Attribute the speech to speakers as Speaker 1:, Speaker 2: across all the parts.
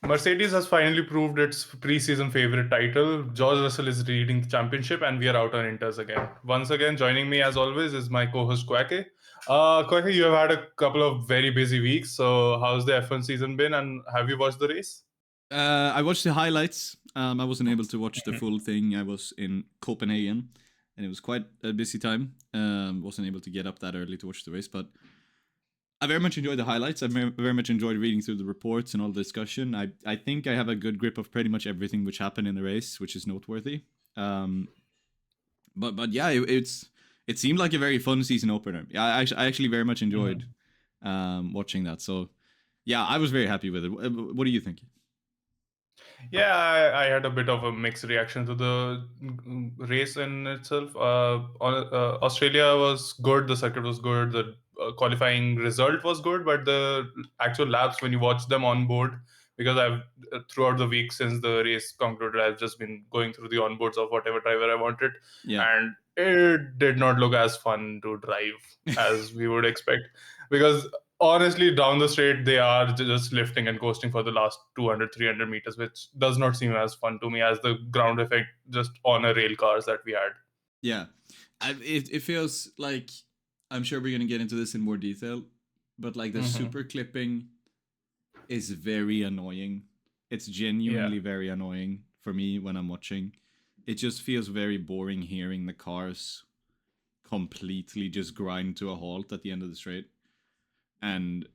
Speaker 1: Mercedes has finally proved its preseason favorite title. George Russell is leading the championship, and we are out on Inters again. Once again, joining me as always is my co-host Quacke. Quacke, you have had a couple of very busy weeks. So, how's the F1 season been, and have you watched the race?
Speaker 2: I watched the highlights. I wasn't able to watch the full thing. I was in Copenhagen, and it was quite a busy time. Wasn't able to get up that early to watch the race, but I very much enjoyed the highlights. I very much enjoyed reading through the reports and all the discussion. I think I have a good grip of pretty much everything which happened in the race, which is noteworthy. But yeah, it seemed like a very fun season opener. Yeah, I actually very much enjoyed watching that. So yeah, I was very happy with it. What do you think?
Speaker 1: Yeah, I had a bit of a mixed reaction to the race in itself. Australia was good, the circuit was good, the qualifying result was good, but the actual laps, when you watch them on board, because I've throughout the week since the race concluded, I've just been going through the onboards of whatever driver I wanted,
Speaker 2: Yeah.
Speaker 1: and it did not look as fun to drive as we would expect, because honestly, down the straight, they are just lifting and coasting for the last 200, 300 meters, which does not seem as fun to me as the ground effect just on a rail cars that we had.
Speaker 2: Yeah, it feels like I'm sure we're gonna get into this in more detail, but like the
Speaker 1: Mm-hmm.
Speaker 2: super clipping is very annoying. It's
Speaker 1: Yeah.
Speaker 2: genuinely very annoying for me when I'm watching. It just feels very boring hearing the cars completely just grind to a halt at the end of the straight, and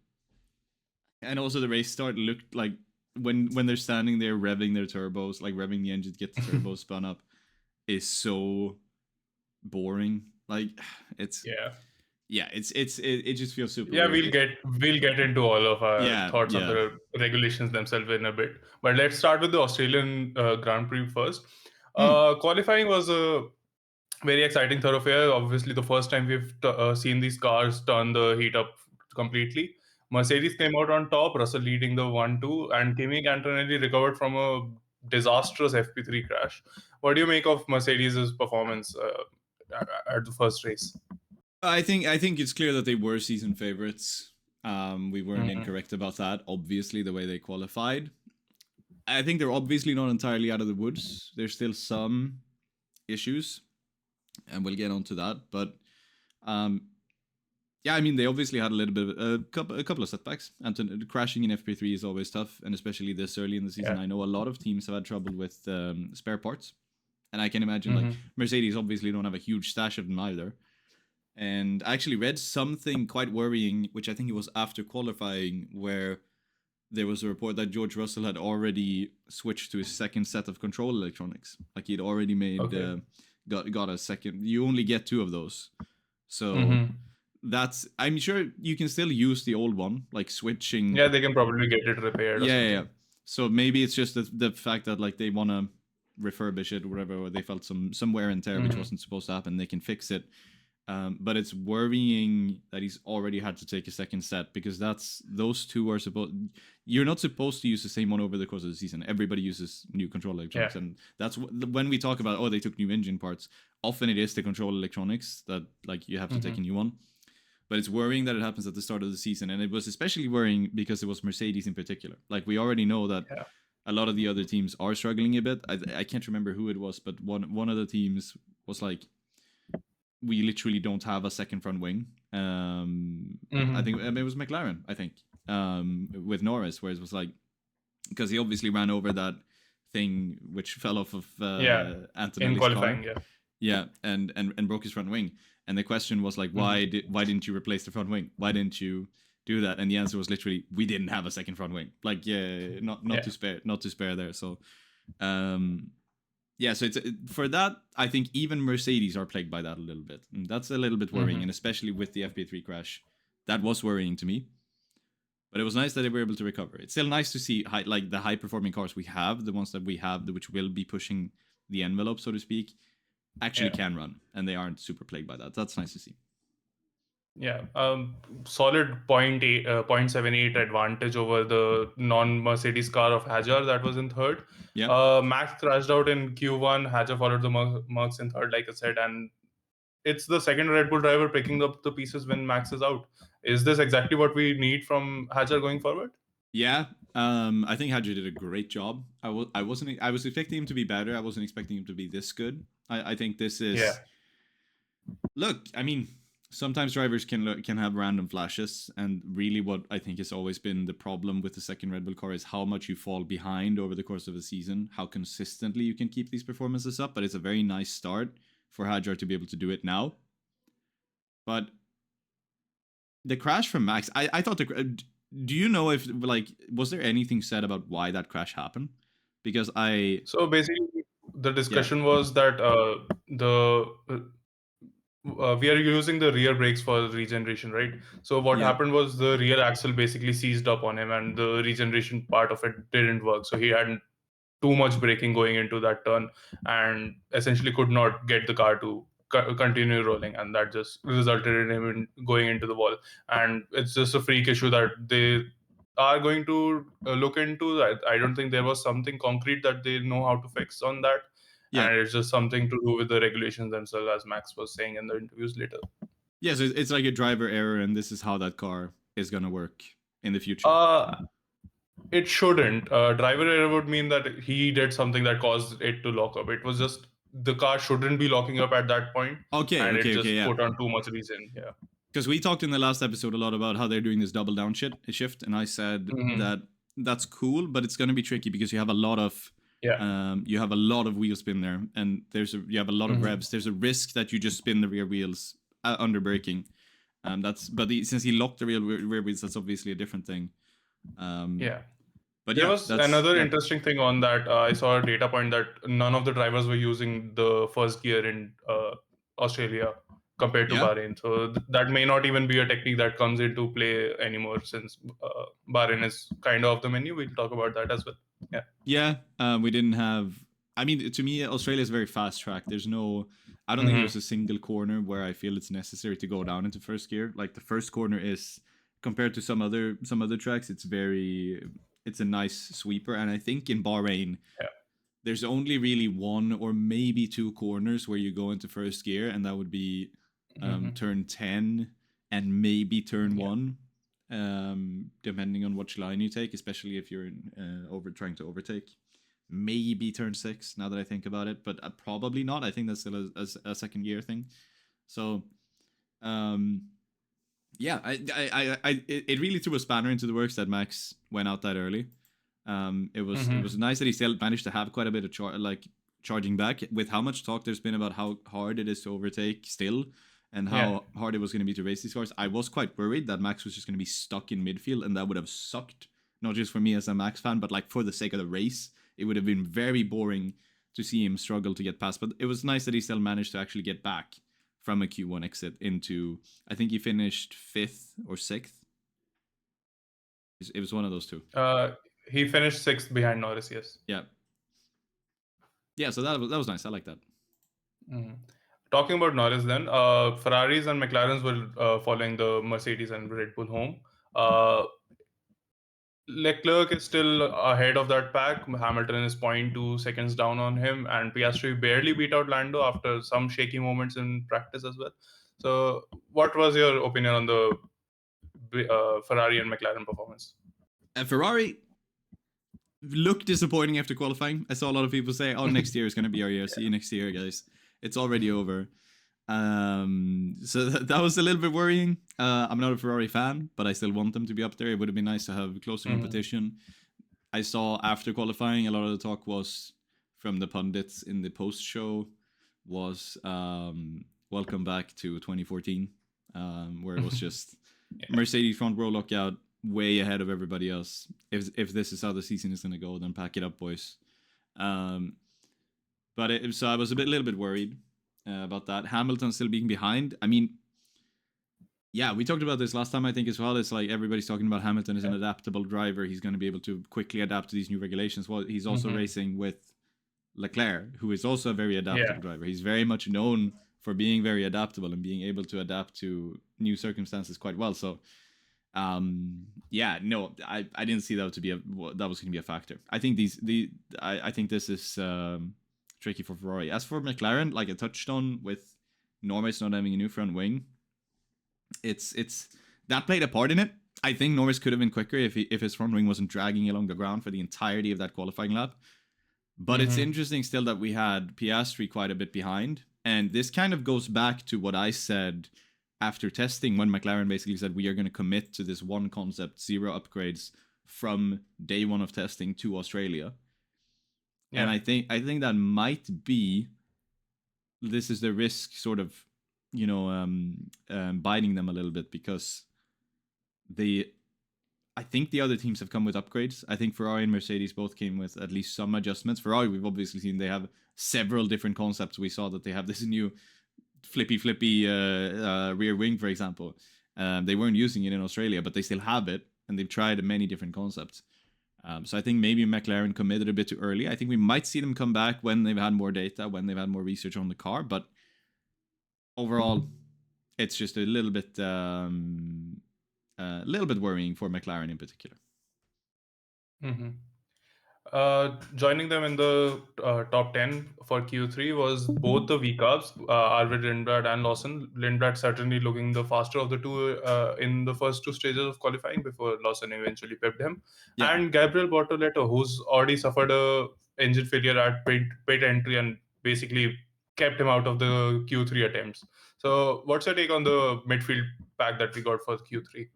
Speaker 2: also the race start looked like when they're standing there revving their turbos, like revving the engine to get the turbos spun up, is so boring. Like it's
Speaker 1: Yeah.
Speaker 2: yeah, it just feels super
Speaker 1: Yeah,
Speaker 2: weird.
Speaker 1: we'll get into all of our
Speaker 2: Yeah,
Speaker 1: thoughts on
Speaker 2: yeah.
Speaker 1: the regulations themselves in a bit. But let's start with the Australian Grand Prix first.
Speaker 2: Hmm.
Speaker 1: Qualifying was a very exciting thoroughfare. Obviously, the first time we've seen these cars turn the heat up completely. Mercedes came out on top, Russell leading the 1-2, and Kimi Antonelli recovered from a disastrous FP3 crash. What do you make of Mercedes' performance at the first race?
Speaker 2: I think it's clear that they were season favorites. We weren't
Speaker 1: Mhm.
Speaker 2: incorrect about that. Obviously, the way they qualified, I think they're obviously not entirely out of the woods. There's still some issues, and we'll get onto that. But um, yeah, I mean, they obviously had a little bit of a couple of setbacks. And crashing in FP3 is always tough, and especially this early in the season.
Speaker 1: Yeah.
Speaker 2: I know a lot of teams have had trouble with spare parts, and I can imagine like
Speaker 1: Hmm.
Speaker 2: Mercedes obviously don't have a huge stash of them either. And I actually read something quite worrying, which I think it was after qualifying, where there was a report that George Russell had already switched to his second set of control electronics. Like he'd already made
Speaker 1: Okay.
Speaker 2: got a second. You only get two of those, so
Speaker 1: Hmm.
Speaker 2: that's. I'm sure you can still use the old one, like switching.
Speaker 1: Yeah, they can probably get it repaired or
Speaker 2: Yeah.
Speaker 1: something.
Speaker 2: So maybe it's just the fact that like they want to refurbish it or whatever, or they felt some wear and tear which
Speaker 1: Hmm.
Speaker 2: wasn't supposed to happen. They can fix it. But it's worrying that he's already had to take a second set because those two are supposed. You're not supposed to use the same one over the course of the season. Everybody uses new control
Speaker 1: Yeah.
Speaker 2: electronics, and that's when we talk about they took new engine parts. Often it is the control electronics that like you have to take
Speaker 1: Hmm.
Speaker 2: a new one. But it's worrying that it happens at the start of the season, and it was especially worrying because it was Mercedes in particular. Like we already know that
Speaker 1: Yeah.
Speaker 2: a lot of the other teams are struggling a bit. I can't remember who it was, but one of the teams was like, we literally don't have a second front wing. I think
Speaker 1: Hmm.
Speaker 2: it was McLaren. I think with Norris, where it was like because he obviously ran over that thing which fell off of
Speaker 1: Yeah. In
Speaker 2: Antonelli's car.
Speaker 1: qualifying, yeah.
Speaker 2: Yeah, and broke his front wing. And the question was like,
Speaker 1: Hmm.
Speaker 2: why didn't you replace the front wing? Why didn't you do that? And the answer was literally, we didn't have a second front wing. Like, yeah, not
Speaker 1: Yeah.
Speaker 2: to spare, not to spare there. So, um, yeah, so for that, I think even Mercedes are plagued by that a little bit. And that's a little bit worrying,
Speaker 1: Hmm.
Speaker 2: and especially with the FP3 crash, that was worrying to me. But it was nice that they were able to recover. It's still nice to see like the high performing cars we have, the ones that we have, which will be pushing the envelope, so to speak, actually
Speaker 1: Yeah.
Speaker 2: can run, and they aren't super plagued by that. That's nice to see.
Speaker 1: Yeah, solid 0.78 advantage over the non-Mercedes car of Hajar that was in third.
Speaker 2: Yeah.
Speaker 1: Max crashed out in Q1. Hajar followed the Mercs in third, like I said, and it's the second Red Bull driver picking up the pieces when Max is out. Is this exactly what we need from Hajar going forward?
Speaker 2: Yeah, I think Hadji did a great job. I wasn't I was expecting him to be better. I wasn't expecting him to be this good. I think this
Speaker 1: Yeah.
Speaker 2: is look. I mean, sometimes drivers can have random flashes, and really, what I think has always been the problem with the second Red Bull car is how much you fall behind over the course of a season, how consistently you can keep these performances up. But it's a very nice start for Hadjar to be able to do it now. But the crash from Max, I thought do you know if like was there anything said about why that crash happened? Because
Speaker 1: So basically, the
Speaker 2: yeah
Speaker 1: discussion was that the we are using the rear brakes for regeneration, right? So what
Speaker 2: yeah
Speaker 1: happened was the rear axle basically seized up on him, and the regeneration part of it didn't work. So he had too much braking going into that turn, and essentially could not get the car to continue rolling, and that just resulted in him going into the wall. And it's just a freak issue that they are going to look into. I don't think there was something concrete that they know how to fix on that,
Speaker 2: yeah
Speaker 1: and it's just something to do with the regulations themselves, as Max was saying in the interviews later.
Speaker 2: yeah. So it's like a driver error, and this is how that car is gonna work in the future.
Speaker 1: uh it shouldn't. Driver error would mean that he did something that caused it to lock up. It was just the car shouldn't be locking up at that point,
Speaker 2: Okay,
Speaker 1: and it
Speaker 2: okay, okay,
Speaker 1: just
Speaker 2: yeah.
Speaker 1: put on too much reason. Yeah.
Speaker 2: Because we talked in the last episode a lot about how they're doing this double down shift, and I said
Speaker 1: Hmm.
Speaker 2: that that's cool, but it's gonna be tricky because you have a lot of
Speaker 1: Yeah.
Speaker 2: wheel spin there, and you have a lot of
Speaker 1: Hmm.
Speaker 2: revs. There's a risk that you just spin the rear wheels under braking. Since he locked the rear wheels, that's obviously a different thing. Um,
Speaker 1: Yeah.
Speaker 2: but
Speaker 1: There
Speaker 2: yeah,
Speaker 1: was
Speaker 2: that's
Speaker 1: another
Speaker 2: yeah,
Speaker 1: interesting thing on that. I saw a data point that none of the drivers were using the first gear in Australia compared to
Speaker 2: yeah,
Speaker 1: Bahrain. So that may not even be a technique that comes into play anymore, since Bahrain is kind of off the menu. We'll talk about that as well. Yeah.
Speaker 2: yeah. We didn't have. I mean, to me, Australia is very fast track. There's no. I don't think
Speaker 1: Hmm.
Speaker 2: there's a single corner where I feel it's necessary to go down into first gear. Like the first corner is compared to some other tracks, it's a nice sweeper. And I think in Bahrain,
Speaker 1: Yeah.
Speaker 2: there's only really one or maybe two corners where you go into first gear, and that would be
Speaker 1: Hmm.
Speaker 2: turn 10 and maybe turn
Speaker 1: Yeah.
Speaker 2: 1, depending on which line you take, especially if you're over trying to overtake. Maybe turn 6, now that I think about it, but probably not. I think that's still a second gear thing. So, um, yeah, it really threw a spanner into the works that Max went out that early. It was
Speaker 1: Hmm.
Speaker 2: nice that he still managed to have quite a bit of charging back with how much talk there's been about how hard it is to overtake still, and
Speaker 1: Yeah.
Speaker 2: how hard it was going to be to race these cars. I was quite worried that Max was just going to be stuck in midfield, and that would have sucked. Not just for me as a Max fan, but like for the sake of the race, it would have been very boring to see him struggle to get past. But it was nice that he still managed to actually get back from a Q1 exit into. I think he finished 5th or 6th. It was one of those two.
Speaker 1: Uh, he finished sixth behind Norris. Yes.
Speaker 2: Yeah, yeah. So that was nice. I like that.
Speaker 1: Mhm. Talking about Norris, then Ferraris and McLarens were following the Mercedes and Red Bull home. Uh, Leclerc is still ahead of that pack. Hamilton is 0.2 seconds down on him, and Piastri barely beat out Lando after some shaky moments in practice as well. So, what was your opinion on the Ferrari and McLaren performance?
Speaker 2: And Ferrari looked disappointing after qualifying. I saw a lot of people say, "Oh, next year is going to be our year. See you next year, guys. It's already over." So that was a little bit worrying. I'm not a Ferrari fan, but I still want them to be up there. It would have been nice to have closer
Speaker 1: Mhm.
Speaker 2: competition. I saw after qualifying, a lot of the talk was from the pundits in the post show was welcome back to 2014, where it was just
Speaker 1: Yeah.
Speaker 2: Mercedes front row lockout way ahead of everybody else. If this is how the season is going to go, then pack it up, boys. Um, so I was little bit worried about that. Hamilton still being behind. I mean, yeah, we talked about this last time, I think, as well. It's like everybody's talking about Hamilton as an
Speaker 1: Yeah.
Speaker 2: adaptable driver. He's going to be able to quickly adapt to these new regulations. Well, he's also
Speaker 1: Hmm.
Speaker 2: racing with Leclerc, who is also a very
Speaker 1: Yeah.
Speaker 2: adaptable driver. He's very much known for being very adaptable and being able to adapt to new circumstances quite well. So, yeah, no, I didn't see that that was going to be a factor. I think I think this is tricky for Ferrari. As for McLaren, like I touched on with Norris not having a new front wing, it's that played a part in it. I think Norris could have been quicker if his front wing wasn't dragging along the ground for the entirety of that qualifying lap. But it's
Speaker 1: Mm-hmm.
Speaker 2: interesting still that we had Piastri quite a bit behind. And this kind of goes back to what I said after testing when McLaren basically said we are going to commit to this one concept, 0 upgrades from day one of testing to Australia. And
Speaker 1: Yeah.
Speaker 2: I think that might be, this is the risk sort of, biting them a little bit, because they I think the other teams have come with upgrades. I think Ferrari and Mercedes both came with at least some adjustments. Ferrari, we've obviously seen they have several different concepts. We saw that they have this new flippy rear wing, for example. They weren't using it in Australia, but they still have it, and they've tried many different concepts. So I think maybe McLaren committed a bit too early. I think we might see them come back when they've had more data, when they've had more research on the car. But overall, it's just a little bit worrying for McLaren in particular.
Speaker 1: Mm-hmm. Joining them in the top 10 for Q3 was both the VCARs, Arvid Lindblad and Lawson. Lindblad certainly looking the faster of the two in the first two stages of qualifying before Lawson eventually pipped him.
Speaker 2: Yeah.
Speaker 1: And Gabriel Bortoleto, who's already suffered a engine failure at pit entry and basically kept him out of the Q3 attempts. So, what's your take on the midfield pack that we got for Q3?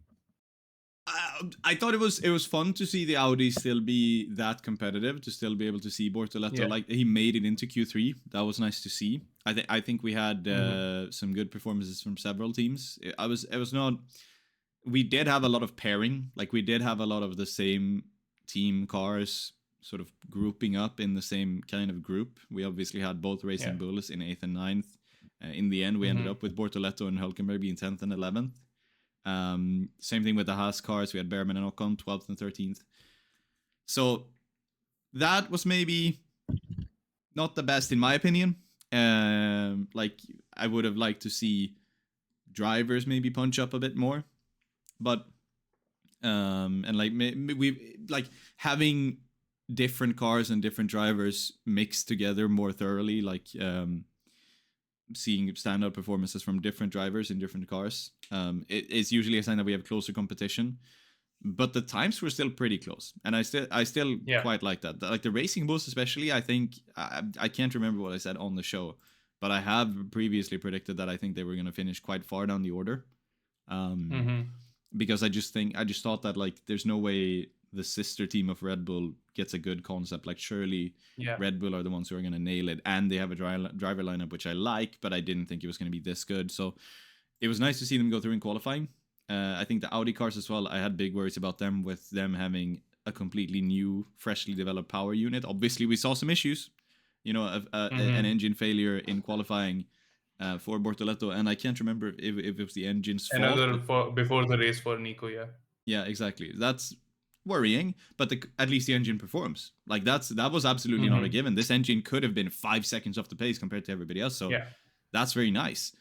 Speaker 2: I thought it was fun to see the Audi still be that competitive, to still be able to see Bortoleto,
Speaker 1: Yeah.
Speaker 2: like he made it into Q3. That was nice to see. I think we had
Speaker 1: Mm-hmm.
Speaker 2: some good performances from several teams. It was not. We did have a lot of pairing, like we did have a lot of the same team cars sort of grouping up in the same kind of group. We obviously had both Racing
Speaker 1: Yeah.
Speaker 2: Bulls in 8th and 9th. In the end, we ended
Speaker 1: Mm-hmm.
Speaker 2: up with Bortoleto and Hülkenberg being 10th and 11th. Same thing with the Haas cars. We had Behrman and Ocon 12th and 13th. So that was maybe not the best in my opinion. Like I would have liked to see drivers maybe punch up a bit more, but and like we like having different cars and different drivers mixed together more thoroughly, like seeing standout performances from different drivers in different cars. It's usually a sign that we have closer competition, but the times were still pretty close, and I still
Speaker 1: Yeah.
Speaker 2: quite like that. Like the racing bulls, especially. I think I can't remember what I said on the show, but I have previously predicted that I think they were going to finish quite far down the order. Um,
Speaker 1: Mm-hmm.
Speaker 2: because I just thought that like there's no way the sister team of Red Bull gets a good concept. Like surely
Speaker 1: Yeah.
Speaker 2: Red Bull are the ones who are going to nail it, and they have a driver lineup which I like, but I didn't think it was going to be this good. So it was nice to see them go through in qualifying. I think the Audi cars as well. I had big worries about them with them having a completely new, freshly developed power unit. Obviously, we saw some issues. An
Speaker 1: Mm-hmm.
Speaker 2: engine failure in qualifying for Bortoleto, and I can't remember if it was the engine's fault,
Speaker 1: Another
Speaker 2: but
Speaker 1: for before the race for Nico, yeah.
Speaker 2: yeah, exactly. That's worrying, but at least the engine performs. Like that was absolutely not a
Speaker 1: Mm-hmm.
Speaker 2: given. This engine could have been 5 seconds off the pace compared to everybody else, so
Speaker 1: Yeah.
Speaker 2: that's very nice.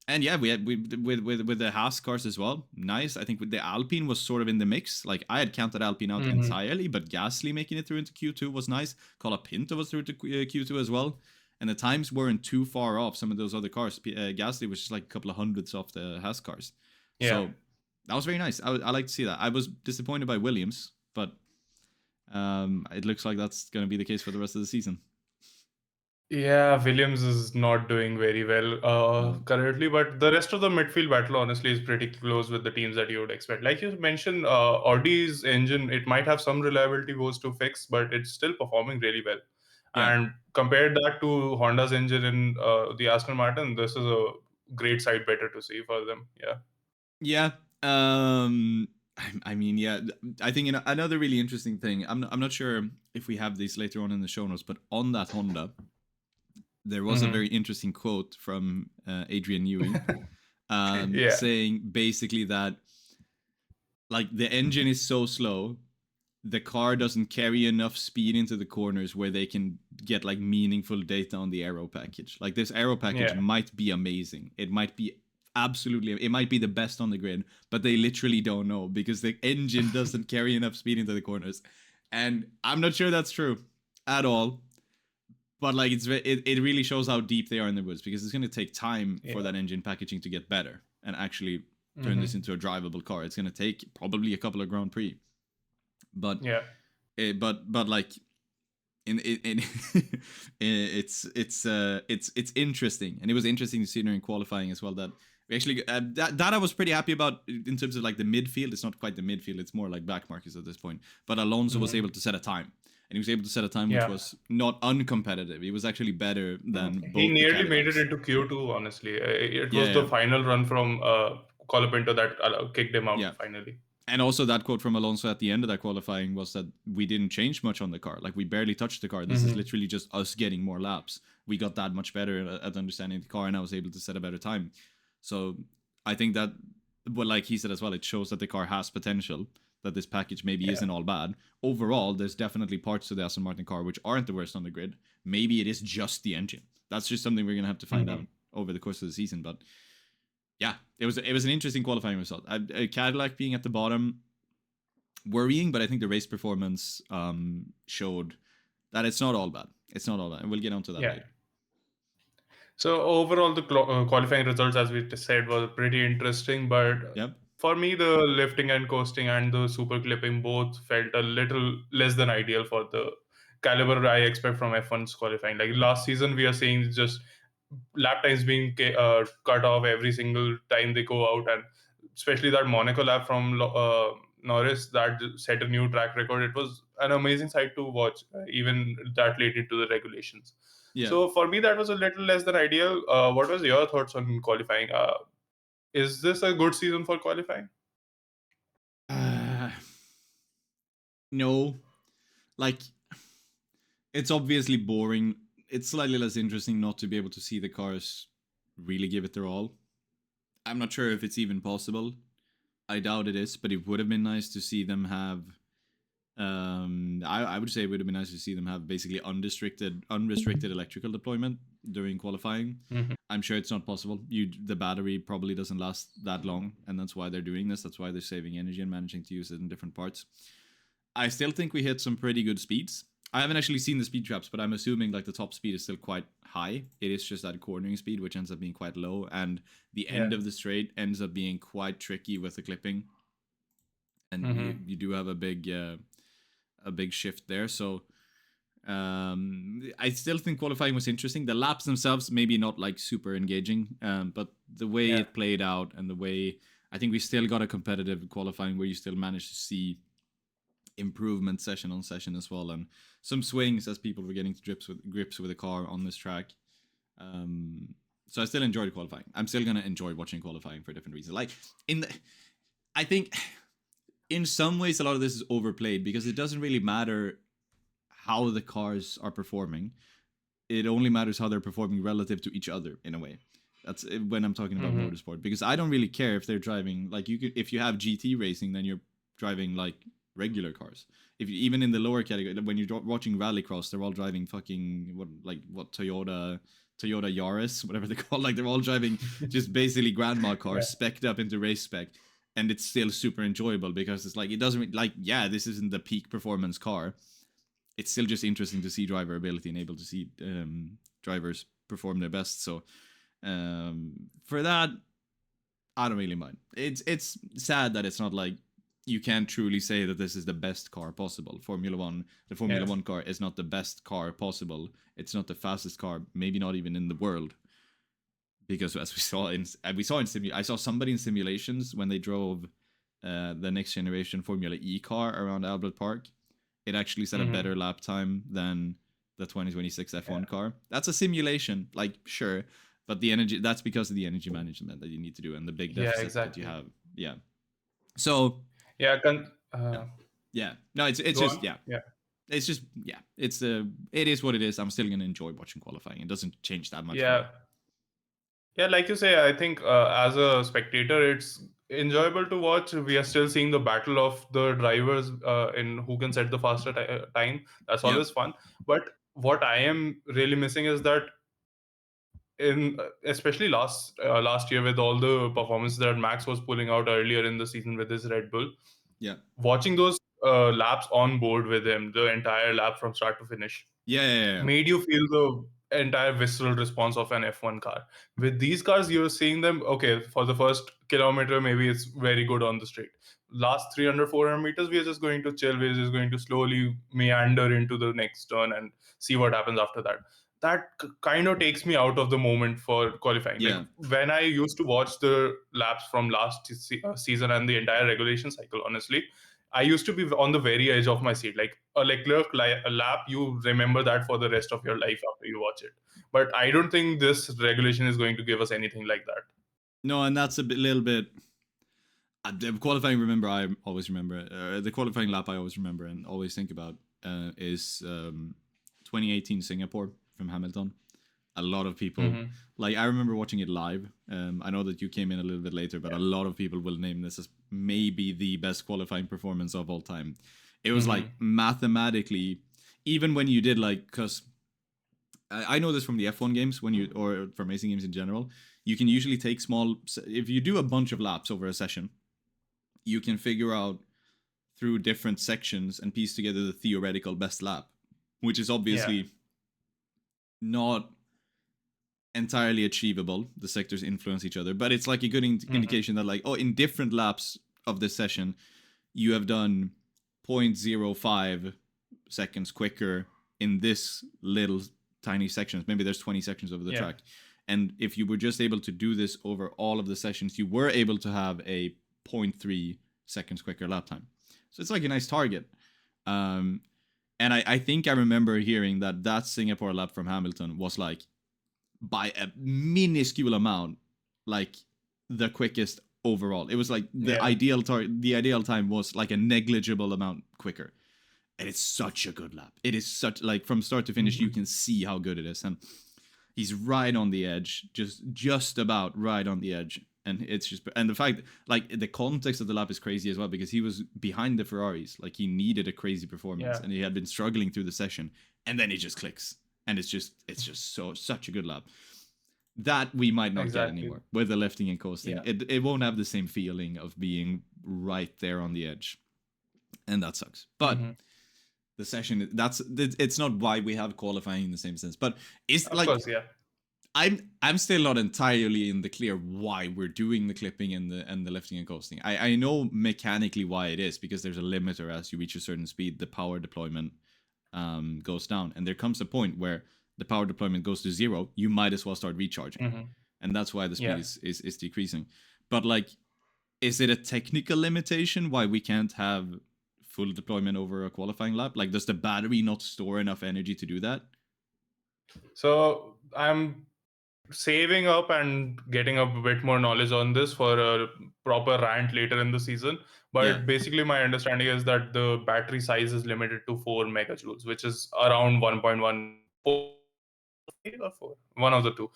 Speaker 2: And yeah, we had with the Haas cars as well. Nice. I think with the Alpine was sort of in the mix. Like I had counted Alpine out
Speaker 1: Mm-hmm.
Speaker 2: entirely, but Gasly making it through into Q2 was nice. Colapinto was through to Q2 as well. And the times weren't too far off some of those other cars. Gasly was just like a couple of hundredths off the Haas cars.
Speaker 1: Yeah.
Speaker 2: So that was very nice. I like to see that. I was disappointed by Williams, but it looks like that's going to be the case for the rest of the season.
Speaker 1: Yeah, Williams is not doing very well
Speaker 2: No.
Speaker 1: currently, but the rest of the midfield battle honestly is pretty close with the teams that you would expect. Like you mentioned, Audi's engine, it might have some reliability woes to fix, but it's still performing really well.
Speaker 2: Yeah.
Speaker 1: And compared that to Honda's engine in the Aston Martin, this is a great side better to see for them. Yeah.
Speaker 2: Yeah. I mean, yeah. I think another really interesting thing. I'm not sure if we have these later on in the show notes, but on that Honda, there was a
Speaker 1: Mm-hmm.
Speaker 2: very interesting quote from Adrian Newey,
Speaker 1: Yeah.
Speaker 2: saying basically that like the engine is so slow, the car doesn't carry enough speed into the corners where they can get like meaningful data on the aero package. Like this aero package
Speaker 1: Yeah.
Speaker 2: might be amazing. It might be it might be the best on the grid, but they literally don't know because the engine doesn't carry enough speed into the corners. And I'm not sure that's true at all. But like it really shows how deep they are in the woods, because it's going to take time for
Speaker 1: Yeah.
Speaker 2: that engine packaging to get better and actually turn this into a drivable car. It's going to take probably a couple of Grand Prix, but
Speaker 1: Yeah.
Speaker 2: but like in it's interesting, and it was interesting to see during qualifying as well that we actually that I was pretty happy about in terms of like the midfield. It's not quite the midfield; it's more like back markers at this point. But Alonso was able to set a time, and he was able to set a time which
Speaker 1: Yeah.
Speaker 2: was not uncompetitive. He was actually better than
Speaker 1: He
Speaker 2: both the
Speaker 1: nearly made it
Speaker 2: Cadillacs.
Speaker 1: into Q2, honestly. It
Speaker 2: Yeah,
Speaker 1: was the
Speaker 2: yeah,
Speaker 1: final run from Colapinto that kicked him out
Speaker 2: yeah.
Speaker 1: finally.
Speaker 2: And also that quote from Alonso at the end of that qualifying was that we didn't change much on the car. Like we barely touched the car. This is literally just us getting more laps. We got that much better at understanding the car, and I was able to set a better time. So I think that, well, like he said as well, it shows that the car has potential. That this package maybe
Speaker 1: Yeah.
Speaker 2: isn't all bad. Overall, there's definitely parts to the Aston Martin car which aren't the worst on the grid. Maybe it is just the engine. That's just something we're gonna have to find out over the course of the season. But yeah, it was an interesting qualifying result. Cadillac being at the bottom, worrying, but I think the race performance showed that it's not all bad. It's not all bad, and we'll get onto that
Speaker 1: Yeah.
Speaker 2: later.
Speaker 1: So overall, the qualifying results, as we just said, were pretty interesting. But
Speaker 2: Yep.
Speaker 1: for me, the lifting and coasting and the super clipping both felt a little less than ideal for the caliber I expect from F1's qualifying. Like last season, we are seeing just lap times being cut off every single time they go out, and especially that Monaco lap from Norris that set a new track record. It was an amazing sight to watch, even that late into the regulations.
Speaker 2: Yeah.
Speaker 1: So for me, that was a little less than ideal. What was your thoughts on qualifying? Is this a good season for qualifying?
Speaker 2: No, like it's obviously boring. It's slightly less interesting not to be able to see the cars really give it their all. I'm not sure if it's even possible. I doubt it is, but it would have been nice to see them have. I would say it would have been nice to see them have basically unrestricted electrical deployment during qualifying. I'm sure it's not possible. The battery probably doesn't last that long, and that's why they're doing this. That's why they're saving energy and managing to use it in different parts. I still think we hit some pretty good speeds. I haven't actually seen the speed traps, but I'm assuming like the top speed is still quite high. It is just that cornering speed, which ends up being quite low, and the end of the straight ends up being quite tricky with the clipping, and you do have a big shift there. So I still think qualifying was interesting. The laps themselves maybe not like super engaging, but the way it played out and the way I think we still got a competitive qualifying where you still managed to see improvement session on session as well, and some swings as people were getting to grips with the car on this track. So I still enjoyed qualifying. I'm still gonna enjoy watching qualifying for different reasons. Like I think in some ways a lot of this is overplayed because it doesn't really matter how the cars are performing. It only matters how they're performing relative to each other in a way. That's when I'm talking about motorsport, because I don't really care if they're driving like if you have GT racing, then you're driving like regular cars. If you, even in the lower category, when you're watching rallycross, they're all driving fucking what Toyota Yaris, whatever they call. Like they're all driving just basically grandma cars spec'd up into race spec, and it's still super enjoyable because it's like it doesn't like this isn't the peak performance car. It's still just interesting to see driver ability and able to see drivers perform their best. So for that, I don't really mind. It's sad that it's not like you can't truly say that this is the best car possible. Formula One, the Formula One car is not the best car possible. It's not the fastest car, maybe not even in the world. Because as I saw somebody in simulations when they drove the next generation Formula E car around Albert Park. It actually set a better lap time than the 2026 F1 car. That's a simulation, like sure, but the energy, that's because of the energy management that you need to do and the big deficit that you have. Yeah. So
Speaker 1: Yeah.
Speaker 2: yeah. No, it's just it's just it is what it is. I'm still gonna enjoy watching qualifying. It doesn't change that much for me.
Speaker 1: Yeah, like you say, I think as a spectator, it's enjoyable to watch. We are still seeing the battle of the drivers in who can set the faster time. That's
Speaker 2: Yep.
Speaker 1: always fun. But what I am really missing is that in especially last year with all the performances that Max was pulling out earlier in the season with his Red Bull,
Speaker 2: Yeah.
Speaker 1: watching those laps on board with him, the entire lap from start to finish,
Speaker 2: Yeah.
Speaker 1: made you feel the entire visceral response of an F1 car. With these cars, you're seeing them, okay, for the first kilometer, maybe it's very good on the straight. Last 300, 400 meters, we're just going to chill. We're just going to slowly meander into the next turn and see what happens after that. That kind of takes me out of the moment for qualifying. Like
Speaker 2: Yeah.
Speaker 1: when I used to watch the laps from last season and the entire regulation cycle, honestly, I used to be on the very edge of my seat. Like a Leclerc a lap, you remember that for the rest of your life after you watch it. But I don't think this regulation is going to give us anything like that.
Speaker 2: No, and that's little bit. The qualifying, remember, I always remember the qualifying lap. I always remember and always think about is 2018 Singapore from Hamilton. A lot of people,
Speaker 1: Mm-hmm.
Speaker 2: like, I remember watching it live. I know that you came in a little bit later, but a lot of people will name this as maybe the best qualifying performance of all time. It was like
Speaker 1: Mm-hmm.
Speaker 2: mathematically, even when you did, like, because I know this from the F1 games, when you, or from racing games in general, you can usually take small, if you do a bunch of laps over a session, you can figure out through different sections and piece together the theoretical best lap, which is
Speaker 1: Yeah.
Speaker 2: obviously not entirely achievable. The sectors influence each other, but it's like a good
Speaker 1: Mm-hmm.
Speaker 2: indication that, like, oh, in different laps of this session, you have done 0.05 seconds quicker in this little tiny sections. Maybe there's 20 sections over the
Speaker 1: Yeah.
Speaker 2: track. And if you were just able to do this over all of the sessions, you were able to have a 0.3 seconds quicker lap time. So it's like a nice target. Um, and I think I remember hearing that Singapore lap from Hamilton was like by a minuscule amount, like the quickest overall. It was like
Speaker 1: Yeah.
Speaker 2: the ideal time was like a negligible amount quicker. And it's such a good lap. It is such, like, from start to finish, you
Speaker 1: Mm-hmm.
Speaker 2: can see how good it is. And he's right on the edge, just about right on the edge. And it's just, and the fact, like, the context of the lap is crazy as well, because he was behind the Ferraris. Like, he needed a crazy performance,
Speaker 1: Yeah.
Speaker 2: and he had been struggling through the session, and then it just clicks, and it's just such a good lap that we might not get
Speaker 1: Exactly.
Speaker 2: anymore with the lifting and coasting.
Speaker 1: Yeah.
Speaker 2: It won't have the same feeling of being right there on the edge, and that sucks. But
Speaker 1: Mm-hmm.
Speaker 2: the session, it's not why we have qualifying in the same sense, but it's
Speaker 1: Of
Speaker 2: like,
Speaker 1: course. Yeah.
Speaker 2: I'm still not entirely in the clear why we're doing the clipping and the lifting and coasting. I know mechanically why it is, because there's a limiter as you reach a certain speed, the power deployment goes down, and there comes a point where the power deployment goes to zero. You might as well start recharging,
Speaker 1: Mm-hmm.
Speaker 2: and that's why the speed
Speaker 1: Yeah.
Speaker 2: is decreasing. But, like, is it a technical limitation why we can't have full deployment over a qualifying lap? Like, does the battery not store enough energy to do that?
Speaker 1: So I'm saving up and getting a bit more knowledge on this for a proper rant later in the season.
Speaker 2: Yeah.
Speaker 1: But basically, my understanding is that the battery size is limited to 4 megajoules, which is around 1.1, 4.5 or 4, one of the two,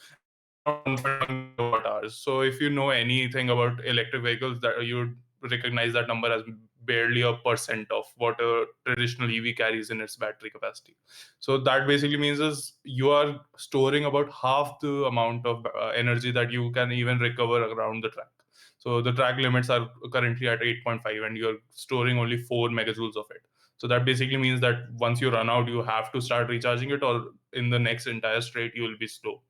Speaker 1: around 1.1 kilowatt hours. So if you know anything about electric vehicles, that you would recognize that number as barely a percent of what a traditional EV carries in its battery capacity. So that basically means is you are storing about half the amount of energy that you can even recover around the track. So the track limits are currently at 8.5, and you're storing only 4 megajoules of it. So that basically means that once you run out, you have to start recharging it, or in the next entire straight, you will be slow.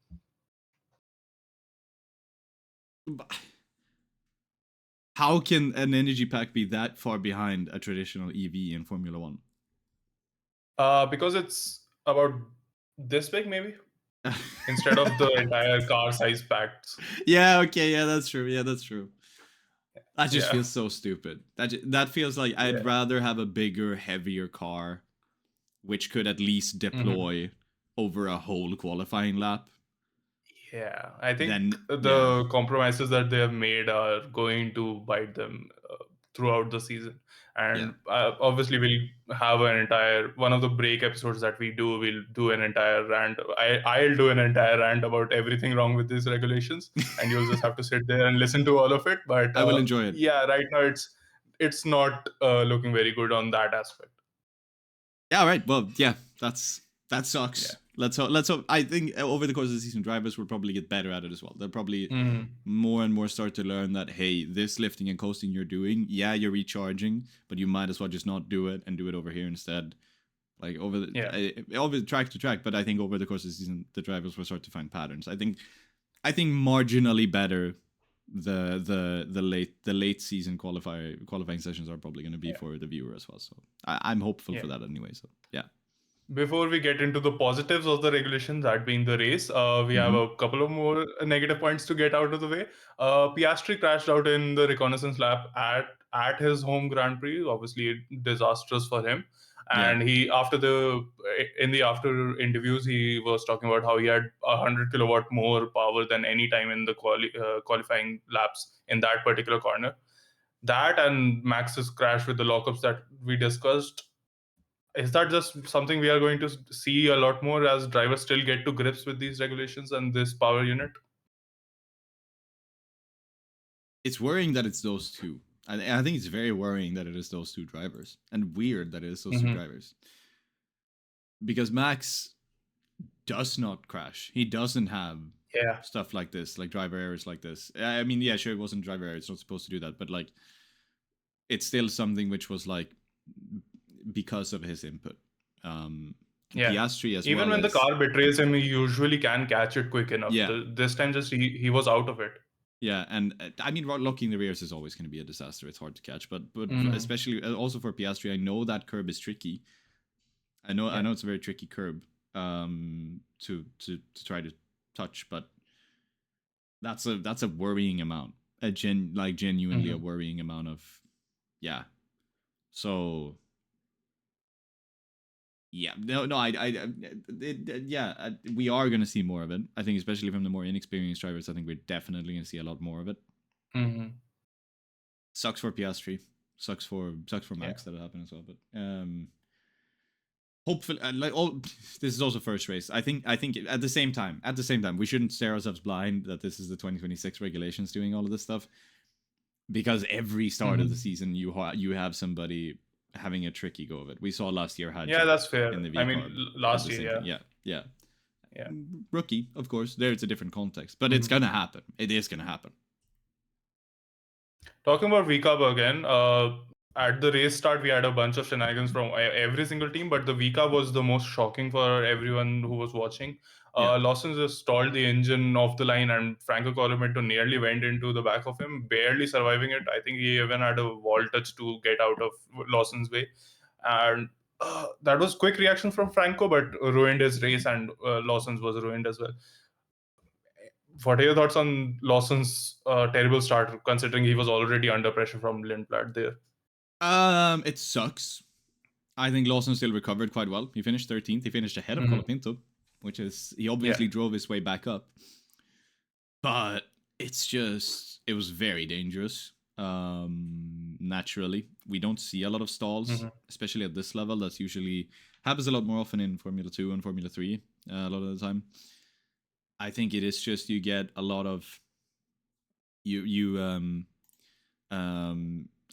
Speaker 2: How can an energy pack be that far behind a traditional EV in Formula One?
Speaker 1: Because it's about this big, maybe, instead of the entire car size packs.
Speaker 2: Yeah, okay, yeah, that's true. Yeah, that's true. That just
Speaker 1: Yeah.
Speaker 2: feels so stupid. That feels like I'd
Speaker 1: Yeah.
Speaker 2: rather have a bigger, heavier car, which could at least
Speaker 1: Hmm.
Speaker 2: deploy over a whole qualifying lap.
Speaker 1: Yeah, I think
Speaker 2: Then, yeah,
Speaker 1: the compromises that they have made are going to bite them throughout the season.
Speaker 2: yeah.
Speaker 1: And obviously, we'll have an entire one of the break episodes that we do. We'll do an entire rant. I'll do an entire rant about everything wrong with these regulations, and you'll just have to sit there and listen to all of it. But
Speaker 2: I will enjoy it.
Speaker 1: yeah, right now it's not looking very good on that aspect.
Speaker 2: Yeah, all right. Well, yeah, that
Speaker 1: Yeah.
Speaker 2: sucks. Let's hope. I think over the course of the season, drivers will probably get better at it as well. They'll probably
Speaker 1: Mhm.
Speaker 2: more and more start to learn that, hey, this lifting and coasting you're doing, yeah, you're recharging, but you might as well just not do it and do it over here instead. like
Speaker 1: Yeah.
Speaker 2: over track to track. But I think over the course of the season, the drivers will start to find patterns. I think marginally better. The late season qualifying sessions are probably going to be
Speaker 1: Yeah.
Speaker 2: for the viewer as well. So I'm hopeful
Speaker 1: Yeah.
Speaker 2: for that anyway. So yeah.
Speaker 1: Before we get into the positives of the regulation, that being the race, we have
Speaker 2: Mm-hmm.
Speaker 1: a couple of more negative points to get out of the way. Piastri crashed out in the reconnaissance lap at his home Grand Prix. Obviously, disastrous for him.
Speaker 2: Yeah.
Speaker 1: And he in the after interviews, he was talking about how he had 100 kilowatt more power than any time in the qualifying laps in that particular corner. That and Max's crash with the lockups that we discussed, is that just something we are going to see a lot more as drivers still get to grips with these regulations and this power unit?
Speaker 2: It's worrying that it's those two. I think it's very worrying that it is those two drivers, and weird that it is those two
Speaker 1: Mm-hmm.
Speaker 2: drivers, because Max does not crash. He doesn't have
Speaker 1: Yeah.
Speaker 2: stuff like this, like driver errors like this. I mean, yeah, sure, it wasn't driver error. It's not supposed to do that, but like, it's still something which was like because of his input.
Speaker 1: Yeah.
Speaker 2: Piastri as
Speaker 1: Even
Speaker 2: well
Speaker 1: when the
Speaker 2: as
Speaker 1: car betrays him, he usually can catch it quick enough.
Speaker 2: yeah,
Speaker 1: This time, just he was out of it.
Speaker 2: yeah, and I mean, locking the rears is always going to be a disaster. It's hard to catch, but
Speaker 1: Mm.
Speaker 2: especially also for Piastri, I know that curb is tricky. I
Speaker 1: Yeah.
Speaker 2: know it's a very tricky curb to try to touch, but that's a worrying amount. Genuinely a
Speaker 1: Mm-hmm.
Speaker 2: worrying amount of yeah. So yeah, no, we are gonna see more of it. I think, especially from the more inexperienced drivers, I think we're definitely gonna see a lot more of it.
Speaker 1: Mm-hmm.
Speaker 2: Sucks for Piastri, sucks for
Speaker 1: Yeah.
Speaker 2: Max that it happened as well. But hopefully, like all, this is also first race. I think at the same time, we shouldn't stare ourselves blind that this is the 2026 regulations doing all of this stuff, because every start of the
Speaker 1: Mm-hmm.
Speaker 2: season you have somebody having a tricky go of it. We saw last year
Speaker 1: Yeah,
Speaker 2: Hadjar
Speaker 1: that's
Speaker 2: in
Speaker 1: fair.
Speaker 2: the
Speaker 1: I
Speaker 2: V
Speaker 1: mean,
Speaker 2: Carb had
Speaker 1: last
Speaker 2: the
Speaker 1: year,
Speaker 2: same
Speaker 1: yeah.
Speaker 2: thing. Yeah, yeah.
Speaker 1: Yeah.
Speaker 2: Rookie, of course. There it's a different context, but it's
Speaker 1: Mm-hmm.
Speaker 2: gonna happen. It is gonna happen.
Speaker 1: Talking about VCAB again, at the race start, we had a bunch of shenanigans from every single team, but the VCAB was the most shocking for everyone who was watching.
Speaker 2: Yeah.
Speaker 1: Lawson just stalled the engine off the line, and Franco Colomento nearly went into the back of him, barely surviving it. I think he even had a wall touch to get out of Lawson's way. And that was quick reaction from Franco, but ruined his race, and Lawson's was ruined as well. What are your thoughts on Lawson's terrible start, considering he was already under pressure from Lindblad there?
Speaker 2: It sucks. I think Lawson still recovered quite well. He finished 13th. He finished ahead of
Speaker 1: Mm-hmm.
Speaker 2: Colapinto, which is he
Speaker 1: Yeah.
Speaker 2: obviously drove his way back up. But it's just it was very dangerous. Naturally, we don't see a lot of stalls,
Speaker 1: Mm-hmm.
Speaker 2: especially at this level. That's usually happens a lot more often in Formula 2 and Formula 3 a lot of the time. I think it is just you get a lot of you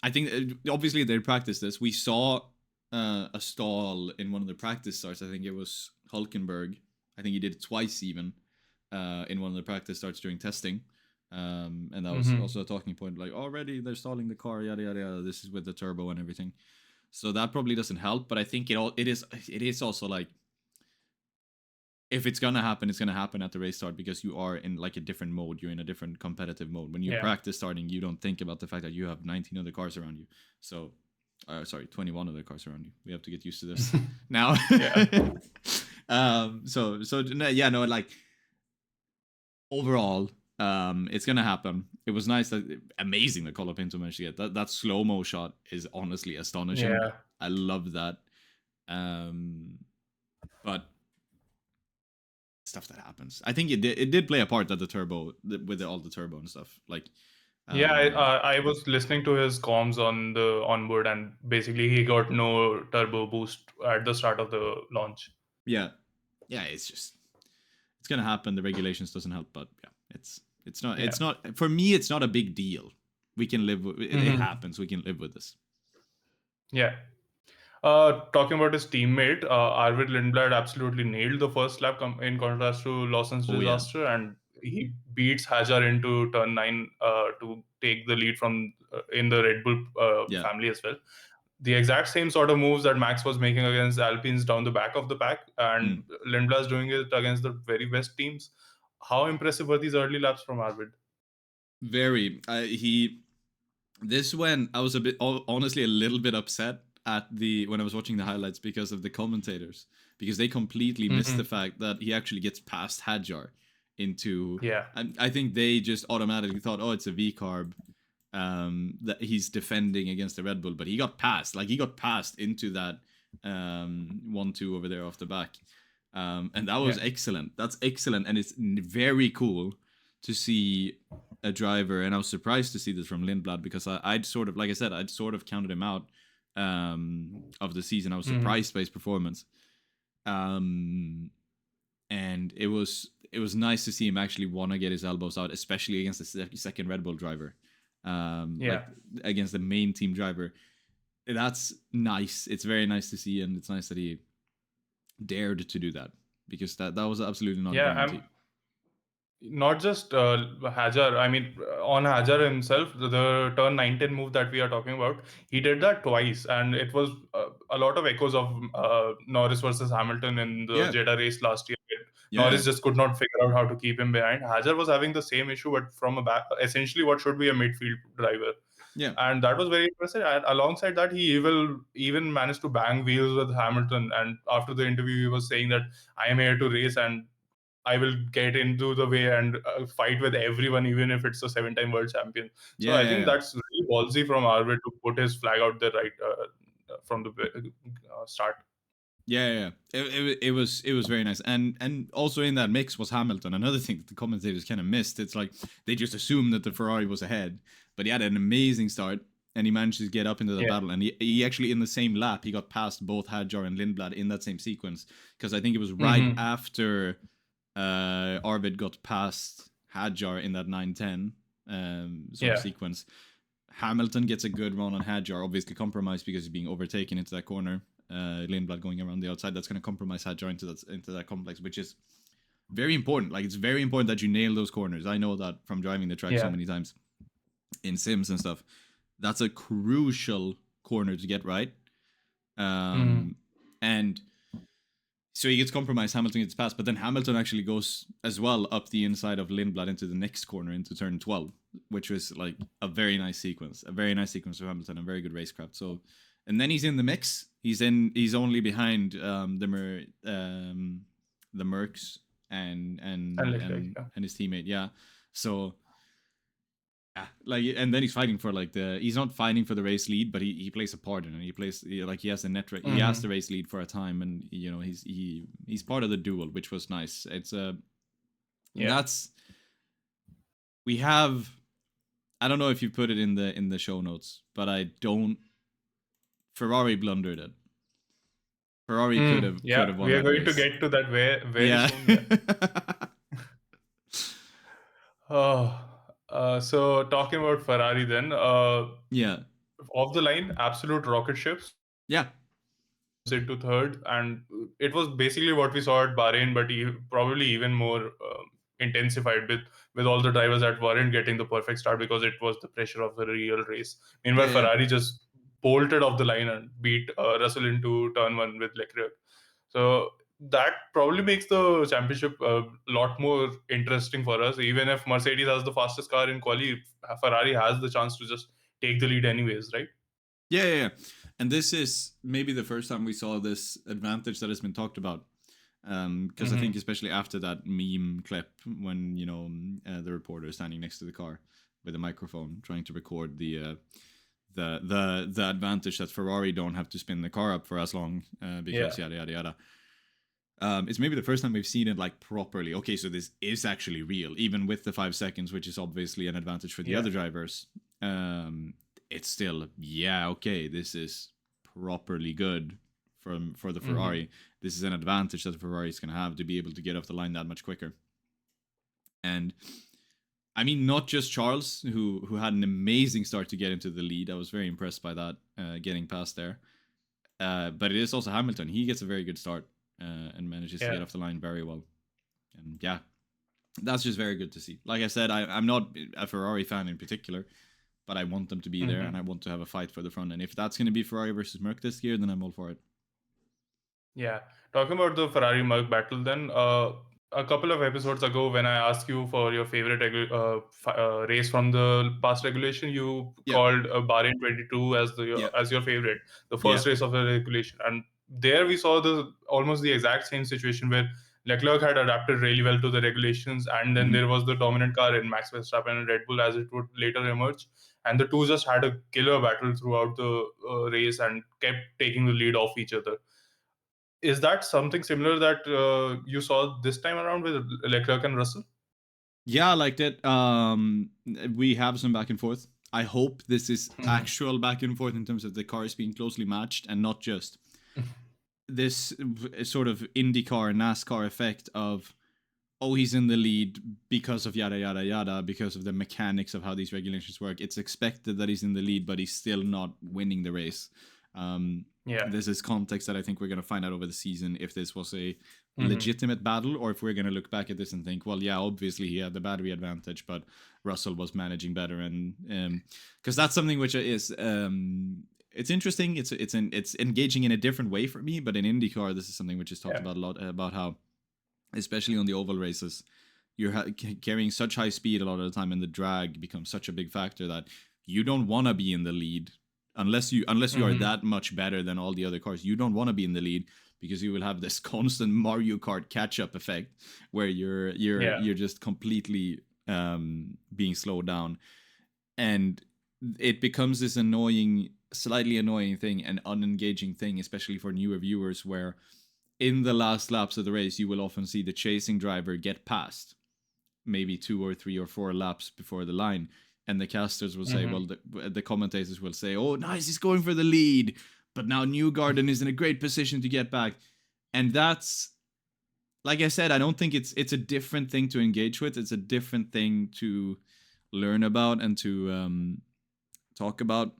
Speaker 2: I think obviously they practice this. We saw a stall in one of the practice starts. I think it was Hulkenberg. I think he did it twice even in one of the practice starts during testing. And that was
Speaker 1: Mm-hmm.
Speaker 2: also a talking point, like already they're stalling the car, yada yada yada. This is with the turbo and everything. So that probably doesn't help. But I think it is also like, if it's gonna happen, it's gonna happen at the race start, because you are in like a different mode. You're in a different competitive mode. When you
Speaker 1: Yeah.
Speaker 2: practice starting, you don't think about the fact that you have 19 other cars around you. So, sorry, 21 other cars around you. We have to get used to this now.
Speaker 1: Yeah.
Speaker 2: Yeah, no, like overall, it's gonna happen. It was nice amazing that Colapinto managed to get that slow mo shot is honestly astonishing.
Speaker 1: Yeah.
Speaker 2: I love that. But stuff that happens. I think it did play a part that the turbo with all the turbo and stuff. Like,
Speaker 1: Yeah,
Speaker 2: um,
Speaker 1: I was listening to his comms on the onboard, and basically he got no turbo boost at the start of the launch.
Speaker 2: yeah, it's just it's gonna happen. The regulations doesn't help, but yeah,
Speaker 1: Yeah.
Speaker 2: it's not for me. It's not a big deal. We can live with it. It
Speaker 1: Mm-hmm.
Speaker 2: happens. We can live with this.
Speaker 1: Yeah. Talking about his teammate, Arvid Lindblad absolutely nailed the first lap in contrast to Lawson's
Speaker 2: Oh yeah,
Speaker 1: disaster, and he beats Hajar into turn 9 to take the lead from in the Red Bull
Speaker 2: yeah,
Speaker 1: family as well. the exact same sort of moves that Max was making against Alpines down the back of the pack, and Lindblad doing it against the very best teams. How impressive were these early laps from Arvid?
Speaker 2: Very. This when I was a bit honestly a little bit upset at the when I was watching the highlights because of the commentators, because they completely missed the fact that he actually gets past Hadjar into.
Speaker 1: Yeah.
Speaker 2: I think they just automatically thought, oh, it's a V carb, that he's defending against the Red Bull, but he got passed. Like he got passed into that 1-2 over there off the back, and that was excellent. That's excellent, and it's very cool to see a driver, and I was surprised to see this from Lindblad because I'd sort of, like I said, I'd sort of counted him out of the season. I was surprised by his performance, and it was nice to see him actually want to get his elbows out, especially against the second Red Bull driver, like against the main team driver. That's nice. It's very nice to see, and it's nice that he dared to do that because that was absolutely not a guarantee.
Speaker 1: Not just Hajar. I mean, on Hajar himself, the turn 910 move that we are talking about, he did that twice, and it was a lot of echoes of Norris versus Hamilton in the Jeddah race last year. Norris just could not figure out how to keep him behind. Hajar was having the same issue, but from a back, essentially what should be a midfield driver.
Speaker 2: Yeah.
Speaker 1: And that was very impressive. And alongside that, he even managed to bang wheels with Hamilton. And after the interview, he was saying that I am here to race and I will get into the way and fight with everyone, even if it's a 7-time world champion. So I think that's really ballsy from Arvid to put his flag out there right from the start.
Speaker 2: It was very nice, and also in that mix was Hamilton. Another thing that the commentators kind of missed. It's like they just assumed that the Ferrari was ahead, but he had an amazing start, and he managed to get up into the battle. And he actually in the same lap he got past both Hadjar and Lindblad in that same sequence, because I think it was right after Arvid got past Hadjar in that 9-10 sort of sequence. Hamilton gets a good run on Hadjar, obviously compromised because he's being overtaken into that corner. Lindblad going around the outside, that's going to compromise Hadjar into that complex, which is very important. Like, it's very important that you nail those corners. I know that from driving the track so many times in sims and stuff. That's a crucial corner to get right. And so he gets compromised, Hamilton gets past, but then Hamilton actually goes as well up the inside of Lindblad into the next corner, into turn 12, which was like a very nice sequence for Hamilton, a very good racecraft. So, and then he's in the mix. He's only behind the Mercs and his teammate. Yeah. So yeah, like, and then he's fighting for he's not fighting for the race lead, but he plays a part in it. He plays he has the he has the race lead for a time, and he's part of the duel, which was nice. It's that's, we have, I don't know if you put it in the show notes, but Ferrari blundered it. Ferrari could have won.
Speaker 1: We are going to get to that very soon. So talking about Ferrari then, off the line, absolute rocket ships. Into third, and it was basically what we saw at Bahrain, but probably even more intensified with all the drivers that weren't getting the perfect start because it was the pressure of the real race. Meanwhile, Ferrari just bolted off the line and beat Russell into turn 1 with Leclerc. So that probably makes the championship a lot more interesting for us. Even if Mercedes has the fastest car in quali, Ferrari has the chance to just take the lead anyways, right?
Speaker 2: Yeah. And this is maybe the first time we saw this advantage that has been talked about. Because I think especially after that meme clip when, the reporter is standing next to the car with a microphone trying to record the advantage that Ferrari don't have to spin the car up for as long because yada yada yada. It's maybe the first time we've seen it like properly. Okay, so this is actually real, even with the 5 seconds, which is obviously an advantage for the other drivers. It's still, okay, this is properly good for the Ferrari. This is an advantage that the Ferrari is going to have to be able to get off the line that much quicker. And I mean, not just Charles, who had an amazing start to get into the lead. I was very impressed by that, getting past there. But it is also Hamilton. He gets a very good start and manages to get off the line very well. And that's just very good to see. Like I said, I'm not a Ferrari fan in particular, but I want them to be there,
Speaker 1: Hmm.
Speaker 2: and I want to have a fight for the front. And if that's going to be Ferrari versus Merc this year, then I'm all for it.
Speaker 1: Yeah, talking about the Ferrari Merc battle, then a couple of episodes ago, when I asked you for your favorite race from the past regulation, you
Speaker 2: Yeah,
Speaker 1: called Bahrain 22
Speaker 2: yeah,
Speaker 1: as your favorite, the
Speaker 2: yeah.
Speaker 1: first race of the regulation, and there we saw the almost the exact same situation where Leclerc had adapted really well to the regulations, and then
Speaker 2: Mm-hmm.
Speaker 1: there was the dominant car in Max Verstappen and Red Bull, as it would later emerge, and the two just had a killer battle throughout the race and kept taking the lead off each other. Is that something similar that you saw this time around with Leclerc and Russell?
Speaker 2: Yeah, I liked it. We have some back and forth. I hope this is actual back and forth in terms of the cars being closely matched and not just this sort of IndyCar NASCAR effect of, oh, he's in the lead because of yada yada yada, because of the mechanics of how these regulations work. It's expected that he's in the lead, but he's still not winning the race.
Speaker 1: Yeah.
Speaker 2: This is context that I think we're going to find out over the season if this was a
Speaker 1: Hmm.
Speaker 2: legitimate battle or if we're going to look back at this and think, well, yeah, obviously he had the battery advantage, but Russell was managing better. And because that's something which is it's interesting. It's engaging in a different way for me. But in IndyCar, this is something which is talked
Speaker 1: Yeah.
Speaker 2: about a lot, about how, especially on the oval races, you're carrying such high speed a lot of the time, and the drag becomes such a big factor that you don't want to be in the lead unless you are
Speaker 1: Hmm.
Speaker 2: that much better than all the other cars. You don't want to be in the lead because you will have this constant Mario Kart catch up effect where
Speaker 1: Yeah.
Speaker 2: you're just completely being slowed down, and it becomes this annoying, slightly annoying thing and unengaging thing, especially for newer viewers, where in the last laps of the race, you will often see the chasing driver get past, maybe 2 or 3 or 4 laps before the line. And the casters will say,
Speaker 1: Hmm.
Speaker 2: well, the commentators will say, oh, nice, he's going for the lead. But now Newgarden is in a great position to get back. And that's, like I said, I don't think it's a different thing to engage with. It's a different thing to learn about and to talk about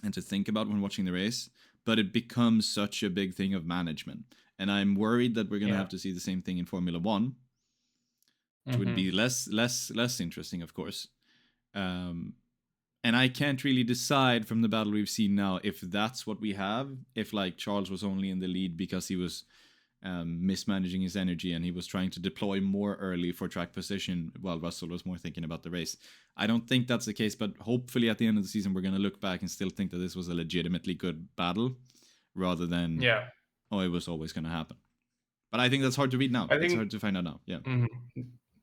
Speaker 2: and to think about when watching the race, but it becomes such a big thing of management. And I'm worried that we're going to
Speaker 1: Yeah.
Speaker 2: have to see the same thing in Formula 1, which would
Speaker 1: Hmm.
Speaker 2: be less interesting, of course. Um, and I can't really decide from the battle we've seen now if that's what we have, if like Charles was only in the lead because he was mismanaging his energy and he was trying to deploy more early for track position while Russell was more thinking about the race. I don't think that's the case, but hopefully at the end of the season we're going to look back and still think that this was a legitimately good battle rather than,
Speaker 1: Yeah.
Speaker 2: oh, it was always going to happen. But I think that's hard to read now.
Speaker 1: I
Speaker 2: It's
Speaker 1: think
Speaker 2: hard to find out now. Yeah.
Speaker 1: mhm.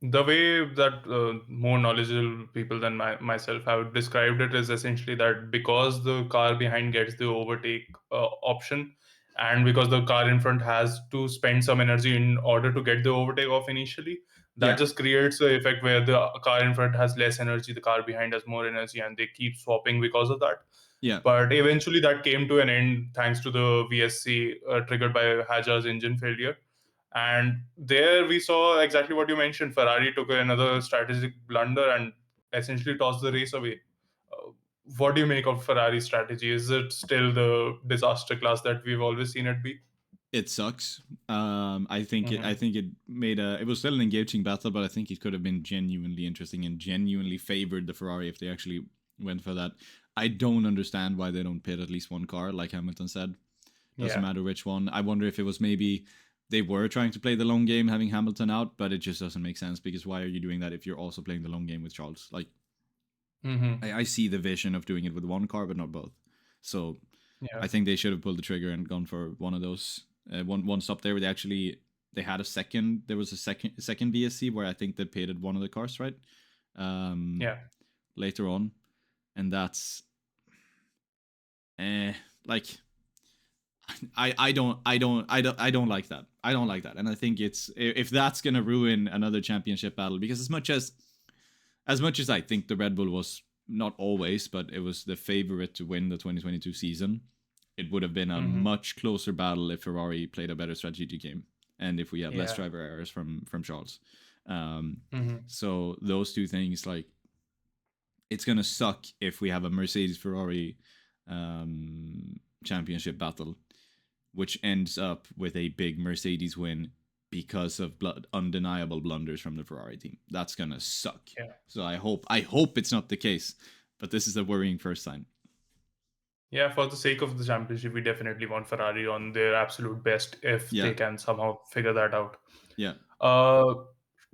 Speaker 1: The way that more knowledgeable people than myself have described it is essentially that because the car behind gets the overtake option, and because the car in front has to spend some energy in order to get the overtake off initially, that
Speaker 2: Yeah.
Speaker 1: just creates the effect where the car in front has less energy, the car behind has more energy, and they keep swapping because of that.
Speaker 2: Yeah.
Speaker 1: But eventually, that came to an end thanks to the VSC triggered by Hajar's engine failure. And there we saw exactly what you mentioned. Ferrari took another strategic blunder and essentially tossed the race away. Uh, what do you make of Ferrari's strategy? Is it still the disaster class that we've always seen it be?
Speaker 2: It sucks. I
Speaker 1: Hmm.
Speaker 2: think it made a. It was still an engaging battle, but I think it could have been genuinely interesting and genuinely favored the Ferrari if they actually went for that. I don't understand why they don't pit at least one car, like Hamilton said. Doesn't
Speaker 1: Yeah.
Speaker 2: matter which one. I wonder if it was maybe they were trying to play the long game, having Hamilton out, but it just doesn't make sense because why are you doing that if you're also playing the long game with Charles? Like,
Speaker 1: Hmm.
Speaker 2: I see the vision of doing it with one car, but not both. So
Speaker 1: Yeah.
Speaker 2: I think they should have pulled the trigger and gone for one of those. One stop there where they had a second. There was a second VSC where I think they pitted one of the cars, right? Um,
Speaker 1: Yeah.
Speaker 2: Later on, and that's eh, like I don't like that. I don't like that, and I think it's if that's gonna ruin another championship battle because as much as I think the Red Bull was not always, but it was the favorite to win the 2022 season, it would have been a
Speaker 1: Hmm.
Speaker 2: much closer battle if Ferrari played a better strategy game and if we had less
Speaker 1: Yeah.
Speaker 2: driver errors from Charles. Um,
Speaker 1: Hmm.
Speaker 2: so those two things, like, it's gonna suck if we have a Mercedes Ferrari championship battle, which ends up with a big Mercedes win because of undeniable blunders from the Ferrari team. That's gonna suck.
Speaker 1: Yeah.
Speaker 2: So I hope it's not the case. but this is a worrying first sign.
Speaker 1: Yeah, for the sake of the championship, we definitely want Ferrari on their absolute best if
Speaker 2: Yeah,
Speaker 1: they can somehow figure that out.
Speaker 2: yeah.
Speaker 1: Uh,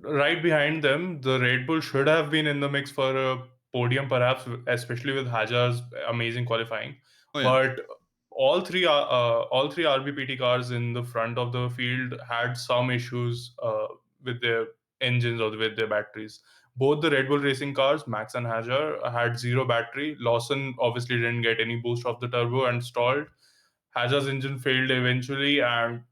Speaker 1: right behind them, the Red Bull should have been in the mix for a podium, perhaps, especially with Hajar's amazing qualifying.
Speaker 2: Oh yeah,
Speaker 1: But all three RBPT cars in the front of the field had some issues with their engines or with their batteries. Both the Red Bull racing cars, Max and Hajar, had zero battery. Lawson obviously didn't get any boost of the turbo and stalled. Hajar's engine failed eventually, and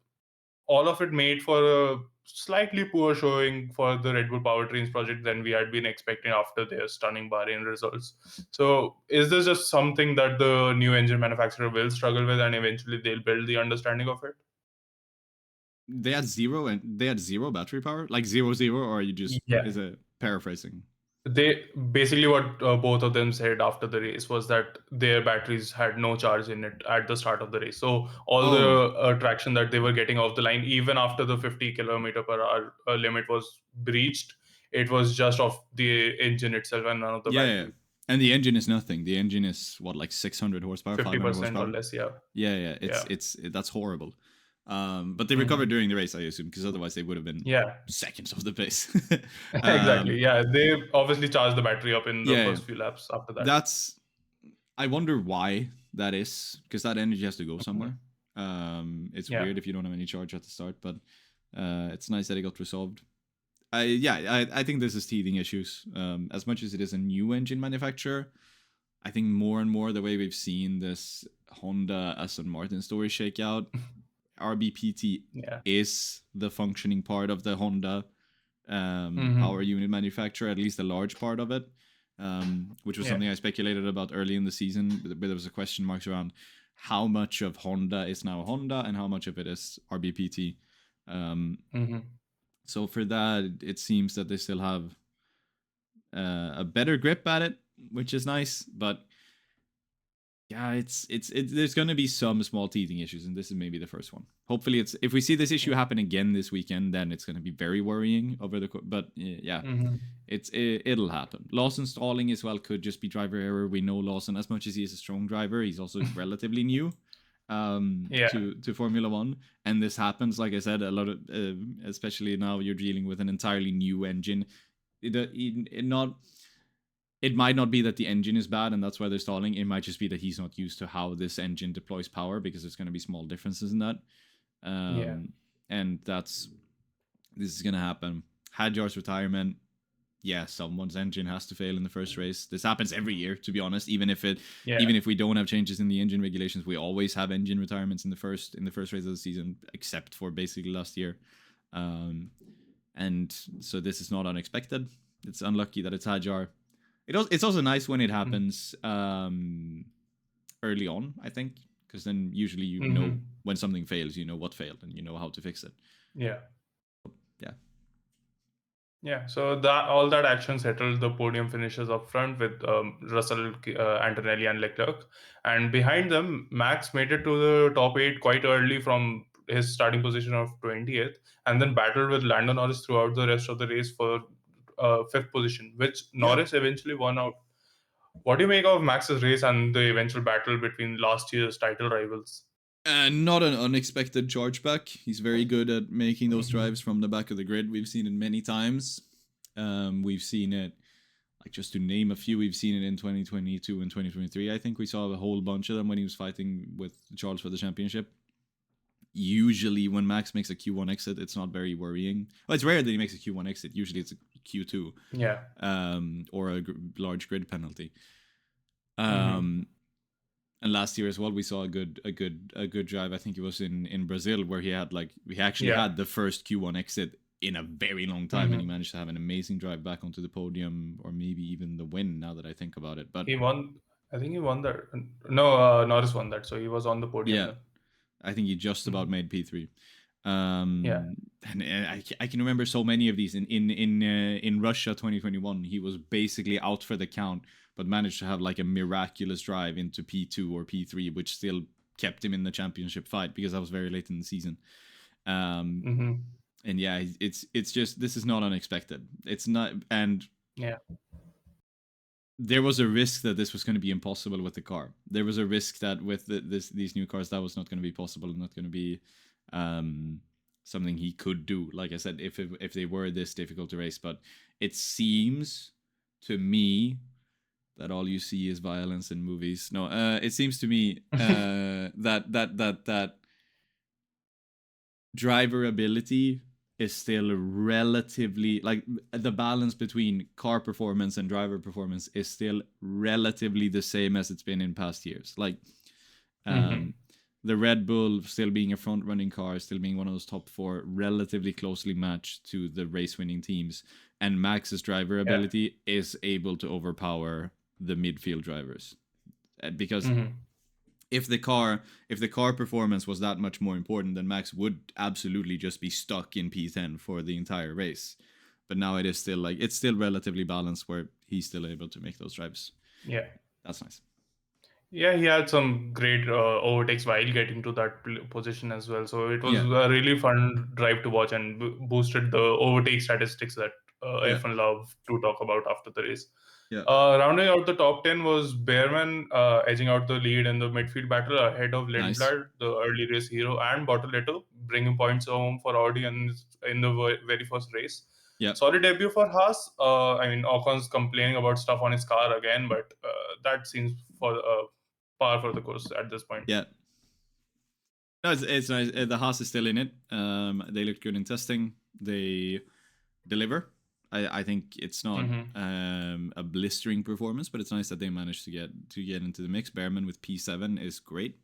Speaker 1: all of it made for a slightly poor showing for the Red Bull powertrains project than we had been expecting after their stunning Bahrain results. So, is this just something that the new engine manufacturer will struggle with, and eventually they'll build the understanding of it?
Speaker 2: they had zero battery power, like 0 0, or are you just
Speaker 1: Yeah.
Speaker 2: is it paraphrasing?
Speaker 1: They basically what both of them said after the race was that their batteries had no charge in it at the start of the race. So all
Speaker 2: Oh
Speaker 1: the traction that they were getting off the line, even after the 50 kilometer per hour limit was breached, it was just of the engine itself and none of the
Speaker 2: yeah, yeah.
Speaker 1: battery.
Speaker 2: And the engine is nothing. The engine is what, like 600 horsepower, 500
Speaker 1: 50% or
Speaker 2: horsepower.
Speaker 1: less, yeah.
Speaker 2: Yeah, yeah.
Speaker 1: Yeah.
Speaker 2: That's horrible. But they recovered
Speaker 1: Hmm.
Speaker 2: during the race, I assume, because otherwise they would have been
Speaker 1: Yeah.
Speaker 2: seconds off the pace.
Speaker 1: Exactly.
Speaker 2: um,
Speaker 1: Yeah. They obviously charged the battery up in the
Speaker 2: yeah, yeah.
Speaker 1: first few laps after that.
Speaker 2: That's I wonder why that is, because that energy has to go
Speaker 1: Mhm.
Speaker 2: somewhere. It's
Speaker 1: Yeah.
Speaker 2: weird if you don't have any charge at the start, but it's nice that it got resolved. I think this is teething issues. As much as it is a new engine manufacturer, I think more and more the way we've seen this Honda Aston Martin story shake out, RBPT
Speaker 1: Yeah.
Speaker 2: is the functioning part of the Honda power
Speaker 1: Hmm.
Speaker 2: unit manufacturer, at least a large part of it, which was
Speaker 1: Yeah.
Speaker 2: something I speculated about early in the season. But there was a question marks around how much of Honda is now Honda and how much of it is RBPT. Um,
Speaker 1: Hmm.
Speaker 2: so for that, it seems that they still have a better grip at it, which is nice. But yeah, there's going to be some small teething issues, and this is maybe the first one. Hopefully, it's if we see this issue
Speaker 1: Yeah.
Speaker 2: happen again this weekend, then it's going to be very worrying over the. But yeah,
Speaker 1: Hmm.
Speaker 2: it'll happen. Lawson stalling as well could just be driver error. We know Lawson, as much as he is a strong driver, he's also relatively new
Speaker 1: Yeah.
Speaker 2: to Formula One, and this happens. Like I said, a lot of especially now you're dealing with an entirely new engine. It not it might not be that the engine is bad and that's why they're stalling. It might just be that he's not used to how this engine deploys power because there's going to be small differences in that.
Speaker 1: Yeah.
Speaker 2: Um, and this is going to happen. Hadjar's retirement, yeah, someone's engine has to fail in the first race. This happens every year, to be honest.
Speaker 1: Yeah.
Speaker 2: Even if we don't have changes in the engine regulations, we always have engine retirements in the first race of the season, except for basically last year. Um, and so this is not unexpected. It's unlucky that it's Hadjar. It's also nice when it happens early on, I think, because then usually you know
Speaker 1: Mm-hmm.
Speaker 2: when something fails, you know what failed, and you know how to fix it.
Speaker 1: Yeah.
Speaker 2: Yeah,
Speaker 1: Yeah. So that all that action settled the podium finishes up front with Russell, Antonelli, and Leclerc, and behind them, Max made it to the top eight quite early from his starting position of 20th, and then battled with Lando Norris throughout the rest of the race for fifth position, which
Speaker 2: yeah.
Speaker 1: Norris eventually won out. What do you make of Max's race and the eventual battle between last year's title rivals?
Speaker 2: Not an unexpected chargeback. He's very good at making those drives
Speaker 1: Hmm.
Speaker 2: from the back of the grid. We've seen it many times. We've seen it, like just to name a few, we've seen it in 2022 and 2023. I think we saw a whole bunch of them when he was fighting with Charles for the championship. Usually, when Max makes a Q1 exit, it's not very worrying. Well, it's rare that he makes a Q1 exit. Usually, it's a Q2
Speaker 1: Yeah.
Speaker 2: or a large grid penalty.
Speaker 1: Hmm.
Speaker 2: Um, and last year as well, we saw a good drive. I think it was in Brazil where he actually
Speaker 1: Yeah.
Speaker 2: had the first Q1 exit in a very long time, and he
Speaker 1: Hmm.
Speaker 2: managed to have an amazing drive back onto the podium, or maybe even the win. Now that I think about it, but
Speaker 1: He won. I think he won that. No, Norris won that, so he was on the podium
Speaker 2: yeah,
Speaker 1: then.
Speaker 2: I think he just about
Speaker 1: Hmm.
Speaker 2: made P3.
Speaker 1: Yeah.
Speaker 2: And I can remember so many of these in Russia 2021. He was basically out for the count, but managed to have like a miraculous drive into P2 or P3, which still kept him in the championship fight because that was very late in the season. Um,
Speaker 1: Hmm.
Speaker 2: and yeah, it's just this is not unexpected. It's not, and
Speaker 1: Yeah.
Speaker 2: there was a risk that this was going to be impossible with the car. There was a risk that with these new cars that was not going to be possible, not going to be um, something he could do. Like I said, if they were this difficult to race, but it seems to me that all you see is violence in movies. No, it seems to me that driver ability is still relatively, like, the balance between car performance and driver performance is still relatively the same as it's been in past years. Like,
Speaker 1: Hmm.
Speaker 2: um, the Red Bull still being a front running car, still being one of those top four, relatively closely matched to the race winning teams. And Max's driver
Speaker 1: Yeah.
Speaker 2: ability is able to overpower the midfield drivers. Because
Speaker 1: Hmm.
Speaker 2: if the car performance was that much more important, then Max would absolutely just be stuck in P10 for the entire race. But now it is still, like, it's still relatively balanced where he's still able to make those drives.
Speaker 1: Yeah.
Speaker 2: That's nice.
Speaker 1: Yeah, he had some great overtakes while getting to that position as well. So it was
Speaker 2: Yeah,
Speaker 1: a really fun drive to watch and boosted the overtake statistics that
Speaker 2: yeah,
Speaker 1: F1 love to talk about after the race.
Speaker 2: yeah.
Speaker 1: Rounding out the top 10 was Behrman edging out the lead in the midfield battle ahead of
Speaker 2: Nice.
Speaker 1: Lindblad, the early race hero, and Bortoletto, bringing points home for Audi in the very first race.
Speaker 2: Yeah,
Speaker 1: Solid debut for Haas. I mean, Ocon's complaining about stuff on his car again, but that seems for par for the course at this point.
Speaker 2: yeah. No, it's nice. The Haas is still in it. They look good in testing. They deliver. I think it's not
Speaker 1: Hmm.
Speaker 2: a blistering performance, but it's nice that they managed to get into the mix. Behrman with P7 is great.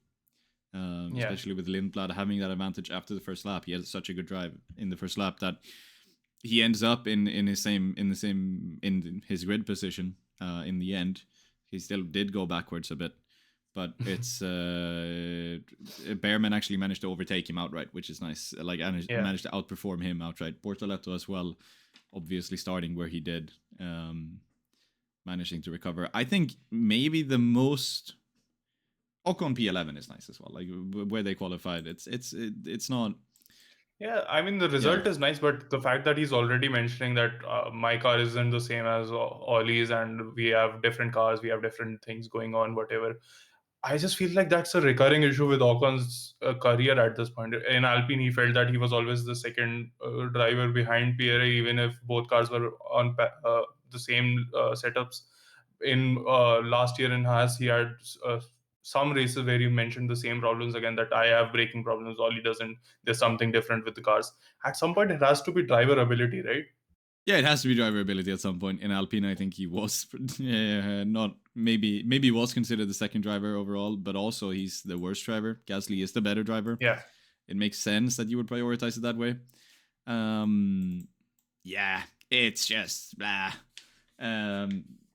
Speaker 1: Yeah.
Speaker 2: Especially with Lindblad having that advantage after the first lap. He had such a good drive in the first lap that he ends up in his grid position in the end. He still did go backwards a bit, but it's Behrman actually managed to overtake him outright, which is nice. Like, and
Speaker 1: Yeah.
Speaker 2: managed to outperform him outright. Bortoletto as well, obviously starting where he did, managing to recover. I think maybe the most Ocon P11 is nice as well. Like, where they qualified, it's not.
Speaker 1: Yeah, I mean the
Speaker 2: Yeah,
Speaker 1: result is nice, but the fact that he's already mentioning that my car isn't the same as Ollie's, and we have different cars, we have different things going on, whatever. I just feel like that's a recurring issue with Ocon's career at this point. In Alpine, he felt that he was always the second driver behind Pierre, even if both cars were on the same setups. In last year in Haas, he had some races where he mentioned the same problems again, that I have braking problems, Ollie doesn't. There's something different with the cars. At some point, it has to be driver ability, right?
Speaker 2: yeah, it has to be driver ability at some point. In Alpine, I think he was not, maybe he was considered the second driver overall, but also he's the worst driver. Gasly is the better driver.
Speaker 1: Yeah.
Speaker 2: It makes sense that you would prioritize it that way. Um, yeah, it's just blah.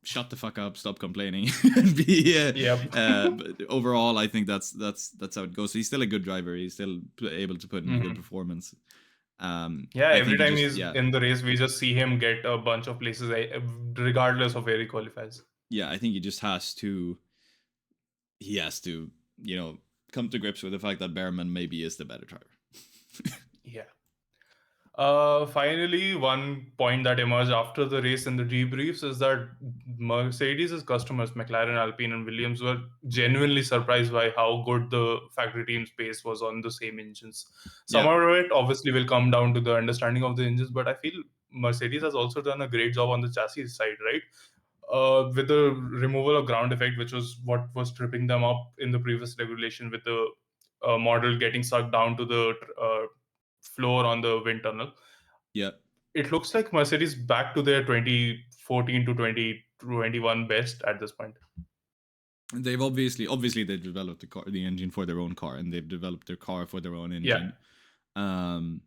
Speaker 2: Shut the fuck up, stop complaining, and be.
Speaker 1: Yep.
Speaker 2: But overall, I think that's how it goes. He's still a good driver. He's still able to put in a good
Speaker 1: Mhm.
Speaker 2: performance.
Speaker 1: Yeah,
Speaker 2: I
Speaker 1: every
Speaker 2: think he
Speaker 1: time
Speaker 2: just,
Speaker 1: he's
Speaker 2: yeah,
Speaker 1: in the race, we just see him get a bunch of places, regardless of where he qualifies.
Speaker 2: yeah, I think he has to, come to grips with the fact that Behrman maybe is the better driver.
Speaker 1: Yeah. Finally, one point that emerged after the race in the debriefs is that Mercedes' customers, McLaren, Alpine, and Williams, were genuinely surprised by how good the factory team's pace was on the same engines. Some
Speaker 2: Yeah,
Speaker 1: of it obviously will come down to the understanding of the engines, but I feel Mercedes has also done a great job on the chassis side, right? With the removal of ground effect, which was what was tripping them up in the previous regulation, with the model getting sucked down to the floor on the wind tunnel.
Speaker 2: yeah.
Speaker 1: It looks like Mercedes back to their 2014 to 2021 best at this point.
Speaker 2: They've they've developed the engine for their own car, and they've developed their car for their own
Speaker 1: Yeah.
Speaker 2: engine. Um,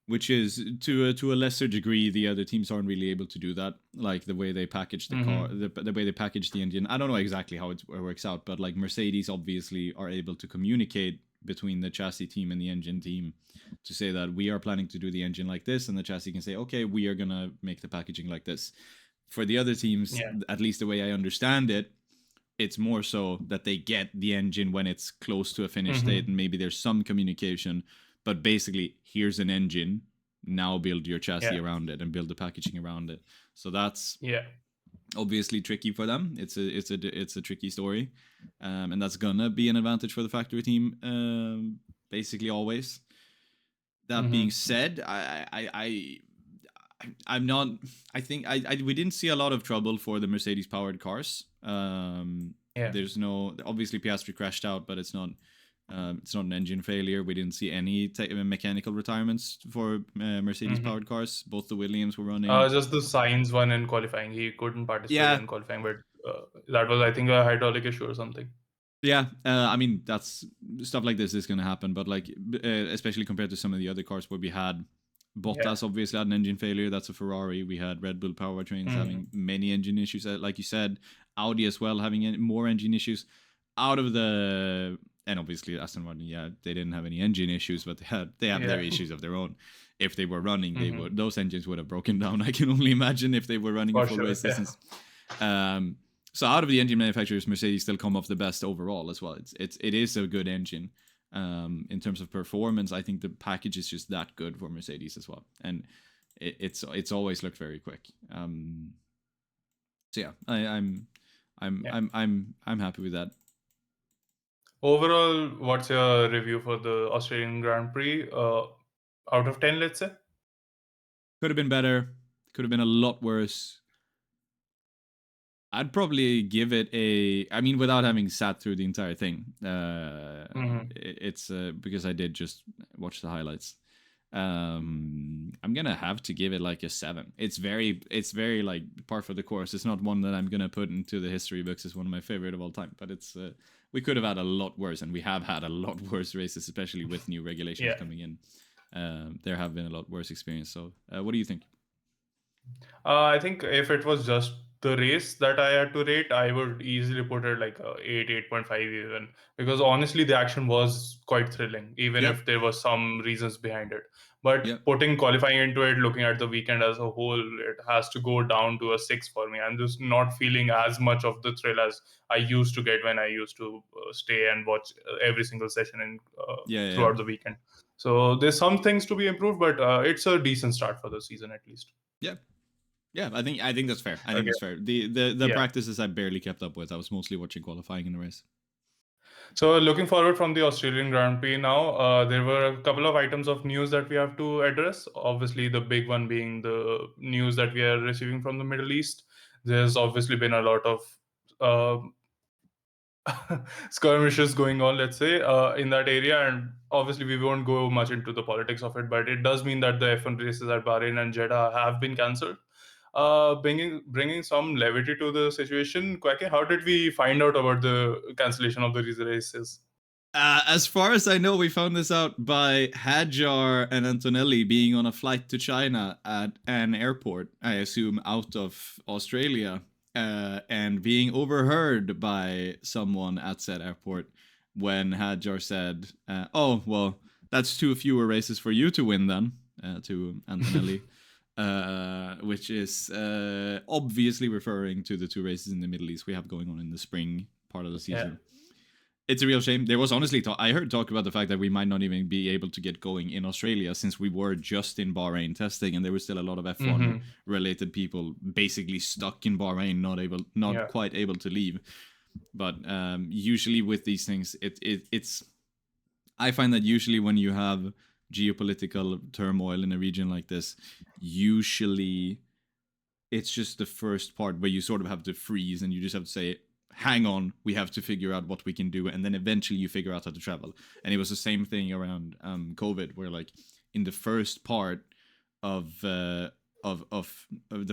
Speaker 2: which is, to a lesser degree, the other teams aren't really able to do that. Like, the way they package the car,
Speaker 1: Hmm.
Speaker 2: the way they package the engine. I don't know exactly how it works out, but like, Mercedes obviously are able to communicate between the chassis team and the engine team to say that we are planning to do the engine like this, and the chassis can say, okay, we are gonna make the packaging like this. For the other teams,
Speaker 1: Yeah.
Speaker 2: at least the way I understand it, it's more so that they get the engine when it's close to a finished state,
Speaker 1: Hmm.
Speaker 2: and maybe there's some communication, but basically, here's an engine, now build your chassis
Speaker 1: Yeah.
Speaker 2: around it and build the packaging around it. So that's
Speaker 1: Yeah.
Speaker 2: obviously tricky for them. It's a tricky story, and that's gonna be an advantage for the factory team, basically always. That being
Speaker 1: Mm-hmm.
Speaker 2: said, I'm not. I think we didn't see a lot of trouble for the Mercedes powered cars.
Speaker 1: Yeah.
Speaker 2: There's no, obviously Piastri crashed out, but it's not an engine failure. We didn't see any mechanical retirements for Mercedes
Speaker 1: Mm-hmm.
Speaker 2: powered cars. Both the Williams were running.
Speaker 1: Just the signs one in qualifying. He couldn't participate
Speaker 2: Yeah,
Speaker 1: in qualifying, but that was, I think, a hydraulic issue or something.
Speaker 2: yeah. I mean, that's stuff like this is going to happen, but like, especially compared to some of the other cars where we had
Speaker 1: Yeah.
Speaker 2: Bottas obviously had an engine failure. That's a Ferrari. We had Red Bull powertrains
Speaker 1: Mm-hmm.
Speaker 2: having many engine issues, like you said. Audi as well having more engine issues. Out of the, and obviously Aston Martin, yeah, they didn't have any engine issues, but they have their
Speaker 1: Yeah.
Speaker 2: issues of their own. If they were running, they
Speaker 1: Mm-hmm.
Speaker 2: would, those engines would have broken down. I can only imagine if they were running a
Speaker 1: For
Speaker 2: full
Speaker 1: sure.
Speaker 2: race
Speaker 1: Yeah.
Speaker 2: distance. Um, so out of the engine manufacturers, Mercedes still come off the best overall as well. It is a good engine. In terms of performance, I think the package is just that good for Mercedes as well, and it's always looked very quick. So yeah,
Speaker 1: Yeah.
Speaker 2: I'm happy with that.
Speaker 1: Overall, what's your review for the Australian Grand Prix? Out of 10, let's say.
Speaker 2: Could have been better. Could have been a lot worse. I'd probably give it a. I mean, without having sat through the entire thing,
Speaker 1: Mm-hmm.
Speaker 2: it's because I did just watch the highlights. I'm gonna have to give it like a 7. It's very like par for the course. It's not one that I'm gonna put into the history books as one of my favorite of all time. But it's we could have had a lot worse, and we have had a lot worse races, especially with new regulations
Speaker 1: Yeah.
Speaker 2: coming in. There have been a lot worse experience. So, what do you think?
Speaker 1: I think if it was just the race that I had to rate, I would easily put it like a 8, 8.5 even. Because honestly, the action was quite thrilling, even
Speaker 2: Yep.
Speaker 1: if there was some reasons behind it. But
Speaker 2: Yep.
Speaker 1: putting qualifying into it, looking at the weekend as a whole, it has to go down to a 6 for me. I'm just not feeling as much of the thrill as I used to get when I used to stay and watch every single session
Speaker 2: Yeah. Yeah. Yeah.
Speaker 1: throughout the weekend. So there's some things to be improved, but it's a decent start for the season at least.
Speaker 2: Yeah. Yeah, I think that's fair. I think
Speaker 1: Okay.
Speaker 2: that's fair. The
Speaker 1: Yeah.
Speaker 2: practices I barely kept up with. I was mostly watching qualifying in the race.
Speaker 1: So, looking forward from the Australian Grand Prix now, there were a couple of items of news that we have to address. Obviously, the big one being the news that we are receiving from the Middle East. There's obviously been a lot of uh, skirmishes going on, let's say, in that area. And obviously, we won't go much into the politics of it, but it does mean that the F1 races at Bahrain and Jeddah have been cancelled. Bringing some levity to the situation. Quacke, how did we find out about the cancellation of the races?
Speaker 2: As far as I know, we found this out by Hadjar and Antonelli being on a flight to China at an airport, I assume out of Australia, and being overheard by someone at said airport when Hadjar said, "Oh, well, that's 2 fewer races for you to win then," to Antonelli. Which is obviously referring to the 2 races in the Middle East we have going on in the spring part of the
Speaker 1: Yeah.
Speaker 2: season. It's a real shame. There was honestly I heard talk about the fact that we might not even be able to get going in Australia since we were just in Bahrain testing, and there were still a lot of F1
Speaker 1: Mm-hmm.
Speaker 2: related people basically stuck in Bahrain, not
Speaker 1: Yeah.
Speaker 2: quite able to leave. But usually with these things, it's I find that usually when you have geopolitical turmoil in a region like this, usually it's just the first part where you sort of have to freeze and you just have to say, hang on, we have to figure out what we can do, and then eventually you figure out how to travel. And it was the same thing around COVID, where like in the first part of the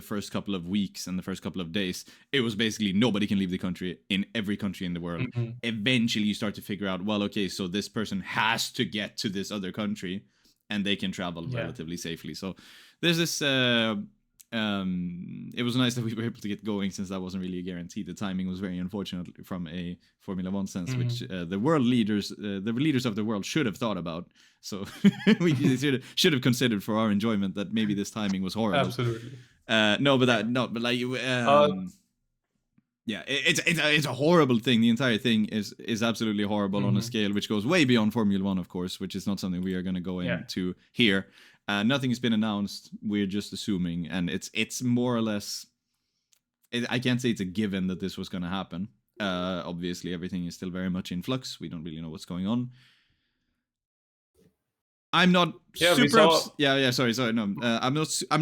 Speaker 2: first couple of weeks and the first couple of days, it was basically nobody can leave the country in every country in the world.
Speaker 1: Mm-hmm.
Speaker 2: Eventually you start to figure out, well, okay, so this person has to get to this other country and they can travel
Speaker 1: Yeah.
Speaker 2: relatively safely. So there's this it was nice that we were able to get going since that wasn't really a guarantee. The timing was very unfortunate from a Formula One sense,
Speaker 1: Mm-hmm.
Speaker 2: which the leaders of the world should have thought about. So we should have considered for our enjoyment that maybe this timing was horrible.
Speaker 1: Absolutely.
Speaker 2: No, but
Speaker 1: Yeah.
Speaker 2: like
Speaker 1: Uh,
Speaker 2: yeah, it's a horrible thing. The entire thing is absolutely horrible on a
Speaker 1: mm-hmm.
Speaker 2: scale which goes way beyond Formula One, of course, which is not something we are going to go
Speaker 1: Yeah.
Speaker 2: into here. Nothing has been announced. We're just assuming, and it's more or less. I can't say it's a given that this was going to happen. Obviously, everything is still very much in flux. We don't really know what's going on. I'm not
Speaker 1: Yeah, we
Speaker 2: super
Speaker 1: saw.
Speaker 2: yeah. Sorry. No, I'm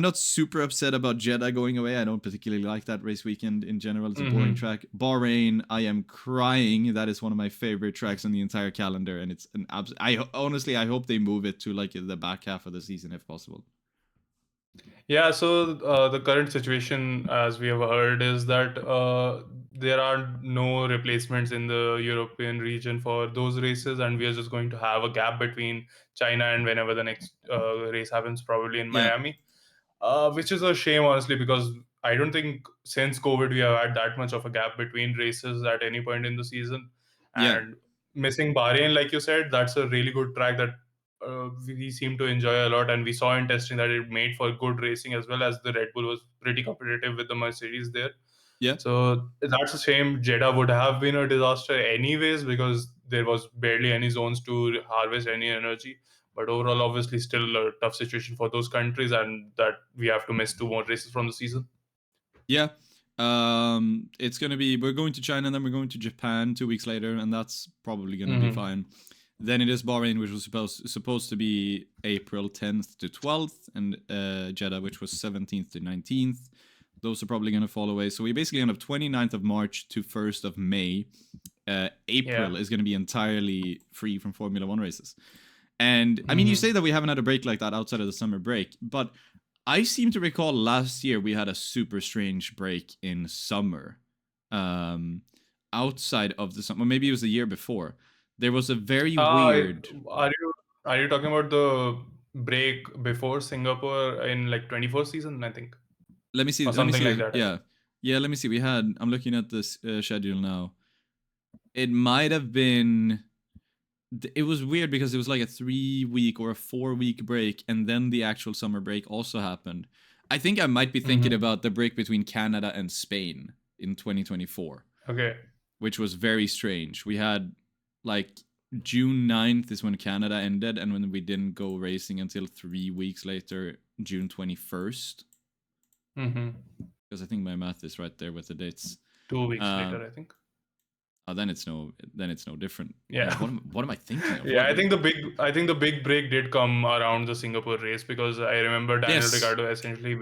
Speaker 2: not super upset about Jeddah going away. I don't particularly like that race weekend in general. It's a boring
Speaker 1: Mhm.
Speaker 2: track. Bahrain, I am crying. That is one of my favorite tracks on the entire calendar, and it's an I honestly, I hope they move it to like the back half of the season if possible.
Speaker 1: Yeah, so the current situation, as we have heard, is that there are no replacements in the European region for those races, and we are just going to have a gap between China and whenever the next race happens, probably in
Speaker 2: Yeah.
Speaker 1: Miami, which is a shame, honestly, because I don't think since COVID we have had that much of a gap between races at any point in the season.
Speaker 2: Yeah.
Speaker 1: And missing Bahrain, like you said, that's a really good track that we seem to enjoy a lot, and we saw in testing that it made for good racing as well, as the Red Bull was pretty competitive with the Mercedes there.
Speaker 2: Yeah.
Speaker 1: So that's a shame. Jeddah would have been a disaster anyways, because there was barely any zones to harvest any energy. But overall, obviously, still a tough situation for those countries, and that we have to miss two more races from the season.
Speaker 2: Yeah. It's gonna be we're going to China and then we're going to Japan 2 weeks later, and that's probably gonna be
Speaker 1: Mm-hmm.
Speaker 2: fine. Then it is Bahrain, which was supposed to be April 10th to 12th, and Jeddah, which was 17th to 19th. Those are probably gonna fall away. So we basically end up 29th of March to 1st of May.
Speaker 1: Yeah.
Speaker 2: April is gonna be entirely free from Formula One races. And I mean, you
Speaker 1: Mm-hmm.
Speaker 2: say that we haven't had a break like that outside of the summer break, but I seem to recall last year we had a super strange break in summer. Um, outside of the summer, maybe it was the year before. There was a very
Speaker 1: Uh,
Speaker 2: weird.
Speaker 1: are you talking about the break before Singapore in like 24 season, I think,
Speaker 2: Let me see.
Speaker 1: or
Speaker 2: Let me
Speaker 1: something like
Speaker 2: see.
Speaker 1: that, I think.
Speaker 2: Yeah, yeah. Let me see. We had. I'm looking at this schedule now. It might have been. It was weird because it was like a 3 week or a 4 week break, and then the actual summer break also happened. I think I might be thinking
Speaker 1: Mm-hmm.
Speaker 2: about the break between Canada and Spain in 2024,
Speaker 1: Okay.
Speaker 2: which was very strange. We had like June 9th is when Canada ended, and when we didn't go racing until 3 weeks later, June 21st.
Speaker 1: Mm-hmm.
Speaker 2: Because I think my math is right there with the dates.
Speaker 1: 2 weeks
Speaker 2: Uh,
Speaker 1: later, I think.
Speaker 2: then it's no different.
Speaker 1: Yeah.
Speaker 2: What am I thinking of?
Speaker 1: Yeah,
Speaker 2: What?
Speaker 1: I think the big break did come around the Singapore race, because I remember Daniel
Speaker 2: Yes.
Speaker 1: Ricciardo essentially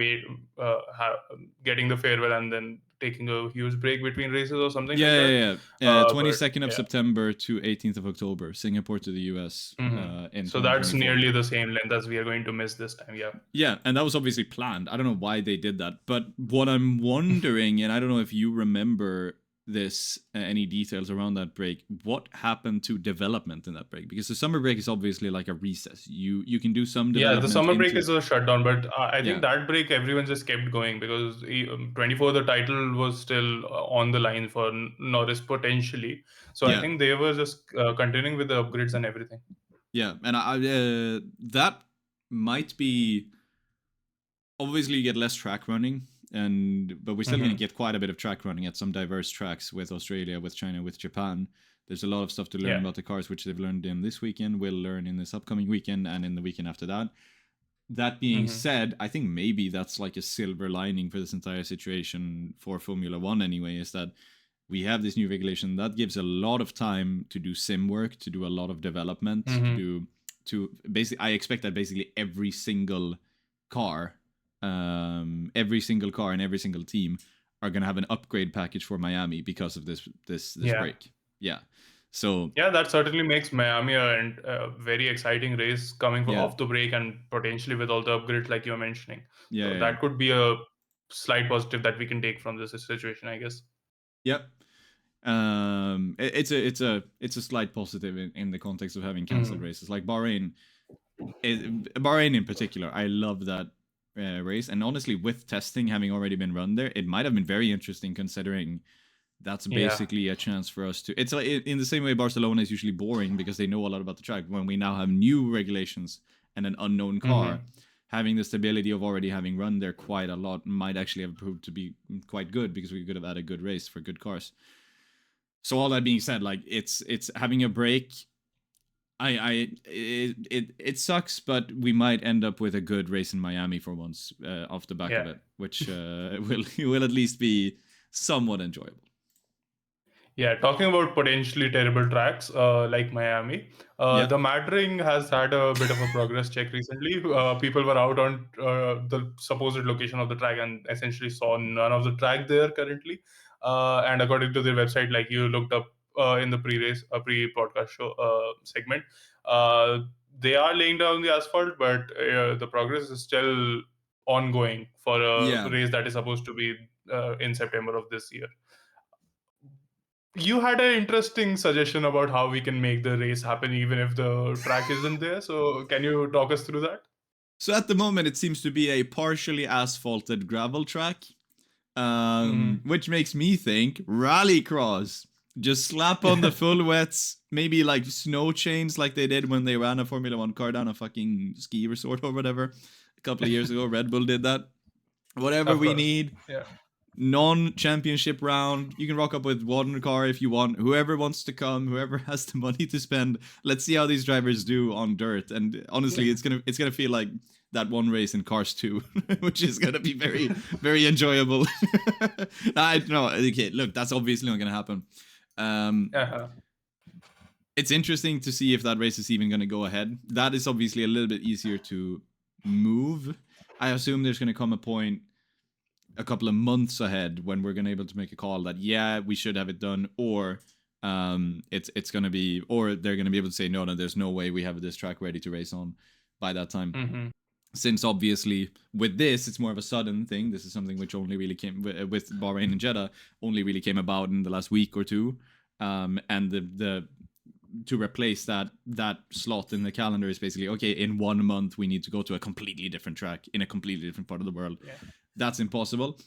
Speaker 1: getting the farewell and then taking a huge break between races or something like
Speaker 2: Yeah,
Speaker 1: that.
Speaker 2: yeah, yeah.
Speaker 1: But
Speaker 2: 22nd of
Speaker 1: yeah.
Speaker 2: September to 18th of October, Singapore to the US
Speaker 1: Hmm.
Speaker 2: in
Speaker 1: So that's
Speaker 2: 2024.
Speaker 1: nearly the same length as we are going to miss this time. Yeah.
Speaker 2: Yeah, and that was obviously planned. I don't know why they did that, but what I'm wondering, and I don't know if you remember this, any details around that break, what happened to development in that break? Because the summer break is obviously like a recess. You can do some
Speaker 1: Yeah, the
Speaker 2: development
Speaker 1: summer break
Speaker 2: into
Speaker 1: is a shutdown, but I think
Speaker 2: yeah,
Speaker 1: that break everyone just kept going, because 24, the title was still on the line for Norris potentially. So I
Speaker 2: yeah,
Speaker 1: think they were just continuing with the upgrades and everything.
Speaker 2: yeah, and that might be obviously you get less track running, and but we're still going to
Speaker 1: Hmm.
Speaker 2: get quite a bit of track running at some diverse tracks with Australia, with China, with Japan. There's a lot of stuff to learn
Speaker 1: Yeah.
Speaker 2: about the cars, which they've learned in this weekend, will learn in this upcoming weekend, and in the weekend after that. That being
Speaker 1: Hmm.
Speaker 2: said, I think maybe that's like a silver lining for this entire situation for Formula One anyway, is that we have this new regulation that gives a lot of time to do sim work, to do a lot of development, to
Speaker 1: Hmm.
Speaker 2: do to basically. I expect that basically car, every single car and every single team are gonna have an upgrade package for Miami because of this
Speaker 1: Yeah.
Speaker 2: break. Yeah. So
Speaker 1: Yeah, that certainly makes Miami a very exciting race coming
Speaker 2: yeah,
Speaker 1: off the break, and potentially with all the upgrades like you were mentioning.
Speaker 2: yeah,
Speaker 1: So
Speaker 2: yeah,
Speaker 1: that could be a slight positive that we can take from this situation, I guess.
Speaker 2: yep. It's a slight positive in the context of having canceled
Speaker 1: Hmm.
Speaker 2: races like Bahrain. Bahrain in particular, I love that race, and honestly, with testing having already been run there, it might have been very interesting considering that's
Speaker 1: Yeah.
Speaker 2: basically a chance for us to. It's like in the same way Barcelona is usually boring because they know a lot about the track. When we now have new regulations and an unknown car,
Speaker 1: Hmm.
Speaker 2: having the stability of already having run there quite a lot might actually have proved to be quite good because we could have had a good race for good cars. So all that being said, like it's having a break. It sucks, but we might end up with a good race in Miami for once off the back of
Speaker 1: Yeah.
Speaker 2: it, which will at least be somewhat enjoyable.
Speaker 1: Yeah, talking about potentially terrible tracks like Miami,
Speaker 2: Yeah.
Speaker 1: the Mattering has had a bit of a progress check recently. People were out on the supposed location of the track and essentially saw none of the track there currently. And according to their website, like you looked up in the pre-podcast show segment, uh, they are laying down the asphalt, but the progress is still ongoing for a
Speaker 2: Yeah.
Speaker 1: race that is supposed to be in September of this year. You had an interesting suggestion about how we can make the race happen even if the track isn't there. So can you talk us through that?
Speaker 2: So at the moment, it seems to be a partially asphalted gravel track,
Speaker 1: Mm-hmm.
Speaker 2: which makes me think rallycross. Just slap on the
Speaker 1: Yeah,
Speaker 2: full wets, maybe like snow chains like they did when they ran a Formula One car down a fucking ski resort or whatever a couple of years ago. Red Bull did that. Whatever
Speaker 1: of
Speaker 2: we
Speaker 1: course.
Speaker 2: need,
Speaker 1: Yeah.
Speaker 2: non-championship round. You can rock up with one car if you want. Whoever wants to come, whoever has the money to spend. Let's see how these drivers do on dirt. And honestly, it's gonna feel like that one race in Cars 2, which is gonna be very very enjoyable. I don't know. Okay, look, that's obviously not gonna happen. Um,
Speaker 1: Uh-huh.
Speaker 2: it's interesting to see if that race is even gonna go ahead. That is obviously a little bit easier to move. I assume there's gonna come a point a couple of months ahead when we're gonna be able to make a call that yeah we should have it done, or it's gonna be, or they're gonna be able to say no, there's no way we have this track ready to race on by that time.
Speaker 1: Mm-hmm.
Speaker 2: Since obviously with this it's more of a sudden thing. This is something which only really came with Bahrain and Jeddah, only really came about in the last week or two. And the to replace that slot in the calendar is basically okay, in 1 month we need to go to a completely different track in a completely different part of the world.
Speaker 1: Yeah.
Speaker 2: That's impossible.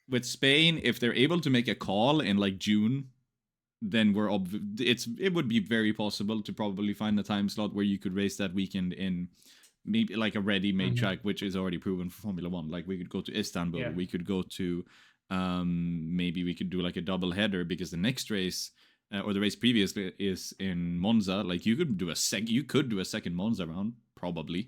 Speaker 2: With Spain, if they're able to make a call in like June, then it would be very possible to probably find a time slot where you could race that weekend in maybe like a ready-made
Speaker 1: Mm-hmm.
Speaker 2: track which is already proven for Formula One. Like we could go to Istanbul,
Speaker 1: Yeah.
Speaker 2: we could go to maybe we could do like a double header because the next race or the race previously is in Monza. Like you could do a second Monza round probably,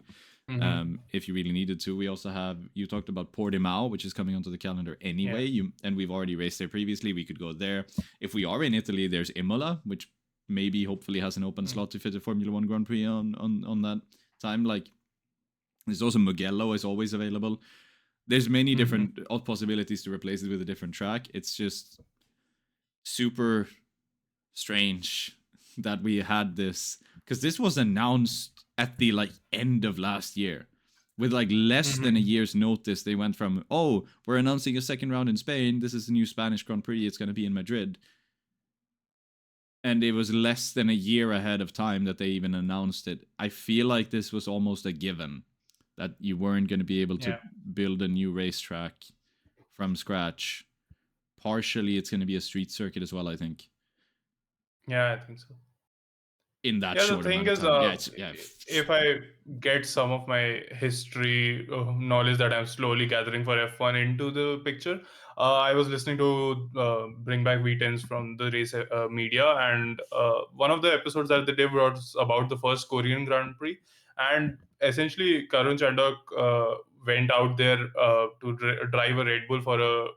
Speaker 1: Mm-hmm.
Speaker 2: if you really needed to. We also have, you talked about Portimao, which is coming onto the calendar
Speaker 1: Yeah.
Speaker 2: anyway. And we've already raced there previously. We could go there. If we are in Italy, there's Imola, which maybe hopefully has an open
Speaker 1: Mm-hmm.
Speaker 2: slot to fit a Formula One Grand Prix on that time. Like there's also Mugello is always available. There's many
Speaker 1: Mm-hmm.
Speaker 2: different possibilities to replace it with a different track. It's just super strange that we had this, because this was announced at the like end of last year with like less than a
Speaker 1: Mm-hmm.
Speaker 2: year's notice. They went from, oh, we're announcing a second round in Spain, this is a new Spanish Grand Prix, it's going to be in Madrid, and it was less than a year ahead of time that they even announced it. I feel like this was almost a given that you weren't going to be able to
Speaker 1: Yeah.
Speaker 2: build a new racetrack from scratch. Partially it's going to be a street circuit as well, I think,
Speaker 1: Yeah, I think so.
Speaker 2: in that
Speaker 1: Yeah, the
Speaker 2: short
Speaker 1: thing
Speaker 2: amount of
Speaker 1: is,
Speaker 2: time. Yeah, it's yeah.
Speaker 1: if I get some of my history knowledge that I'm slowly gathering for F1 into the picture, I was listening to Bring Back V10s from the race media, and one of the episodes that they did was about the first Korean Grand Prix, and essentially Karun Chandok went out there to drive a Red Bull for a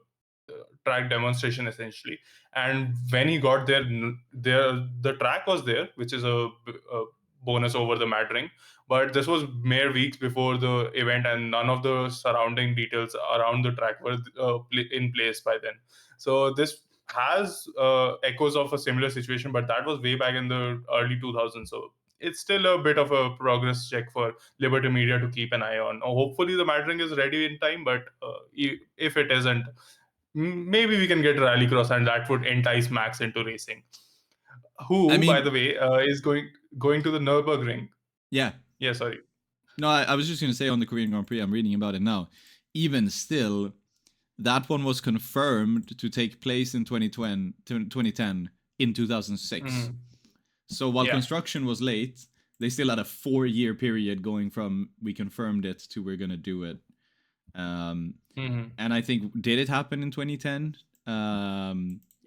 Speaker 1: track demonstration essentially. And when he got there, there the track was there, which is a bonus over the mattering, but this was mere weeks before the event and none of the surrounding details around the track were in place by then. So this has echoes of a similar situation, but that was way back in the early 2000s. So it's still a bit of a progress check for Liberty Media to keep an eye on. Hopefully the mattering is ready in time, but if it isn't, maybe we can get rallycross and that would entice Max into racing.
Speaker 2: I
Speaker 1: Who, by
Speaker 2: mean,
Speaker 1: the way, is going to the Nürburgring.
Speaker 2: yeah.
Speaker 1: Yeah, sorry.
Speaker 2: No, I was just going to say on the Korean Grand Prix, I'm reading about it now. Even still, that one was confirmed to take place in 2010 in 2006.
Speaker 1: Mm-hmm.
Speaker 2: So while
Speaker 1: Yeah.
Speaker 2: construction was late, they still had a 4-year period going from we confirmed it to we're going to do it.
Speaker 1: Mm-hmm.
Speaker 2: And I think, did it happen in 2010?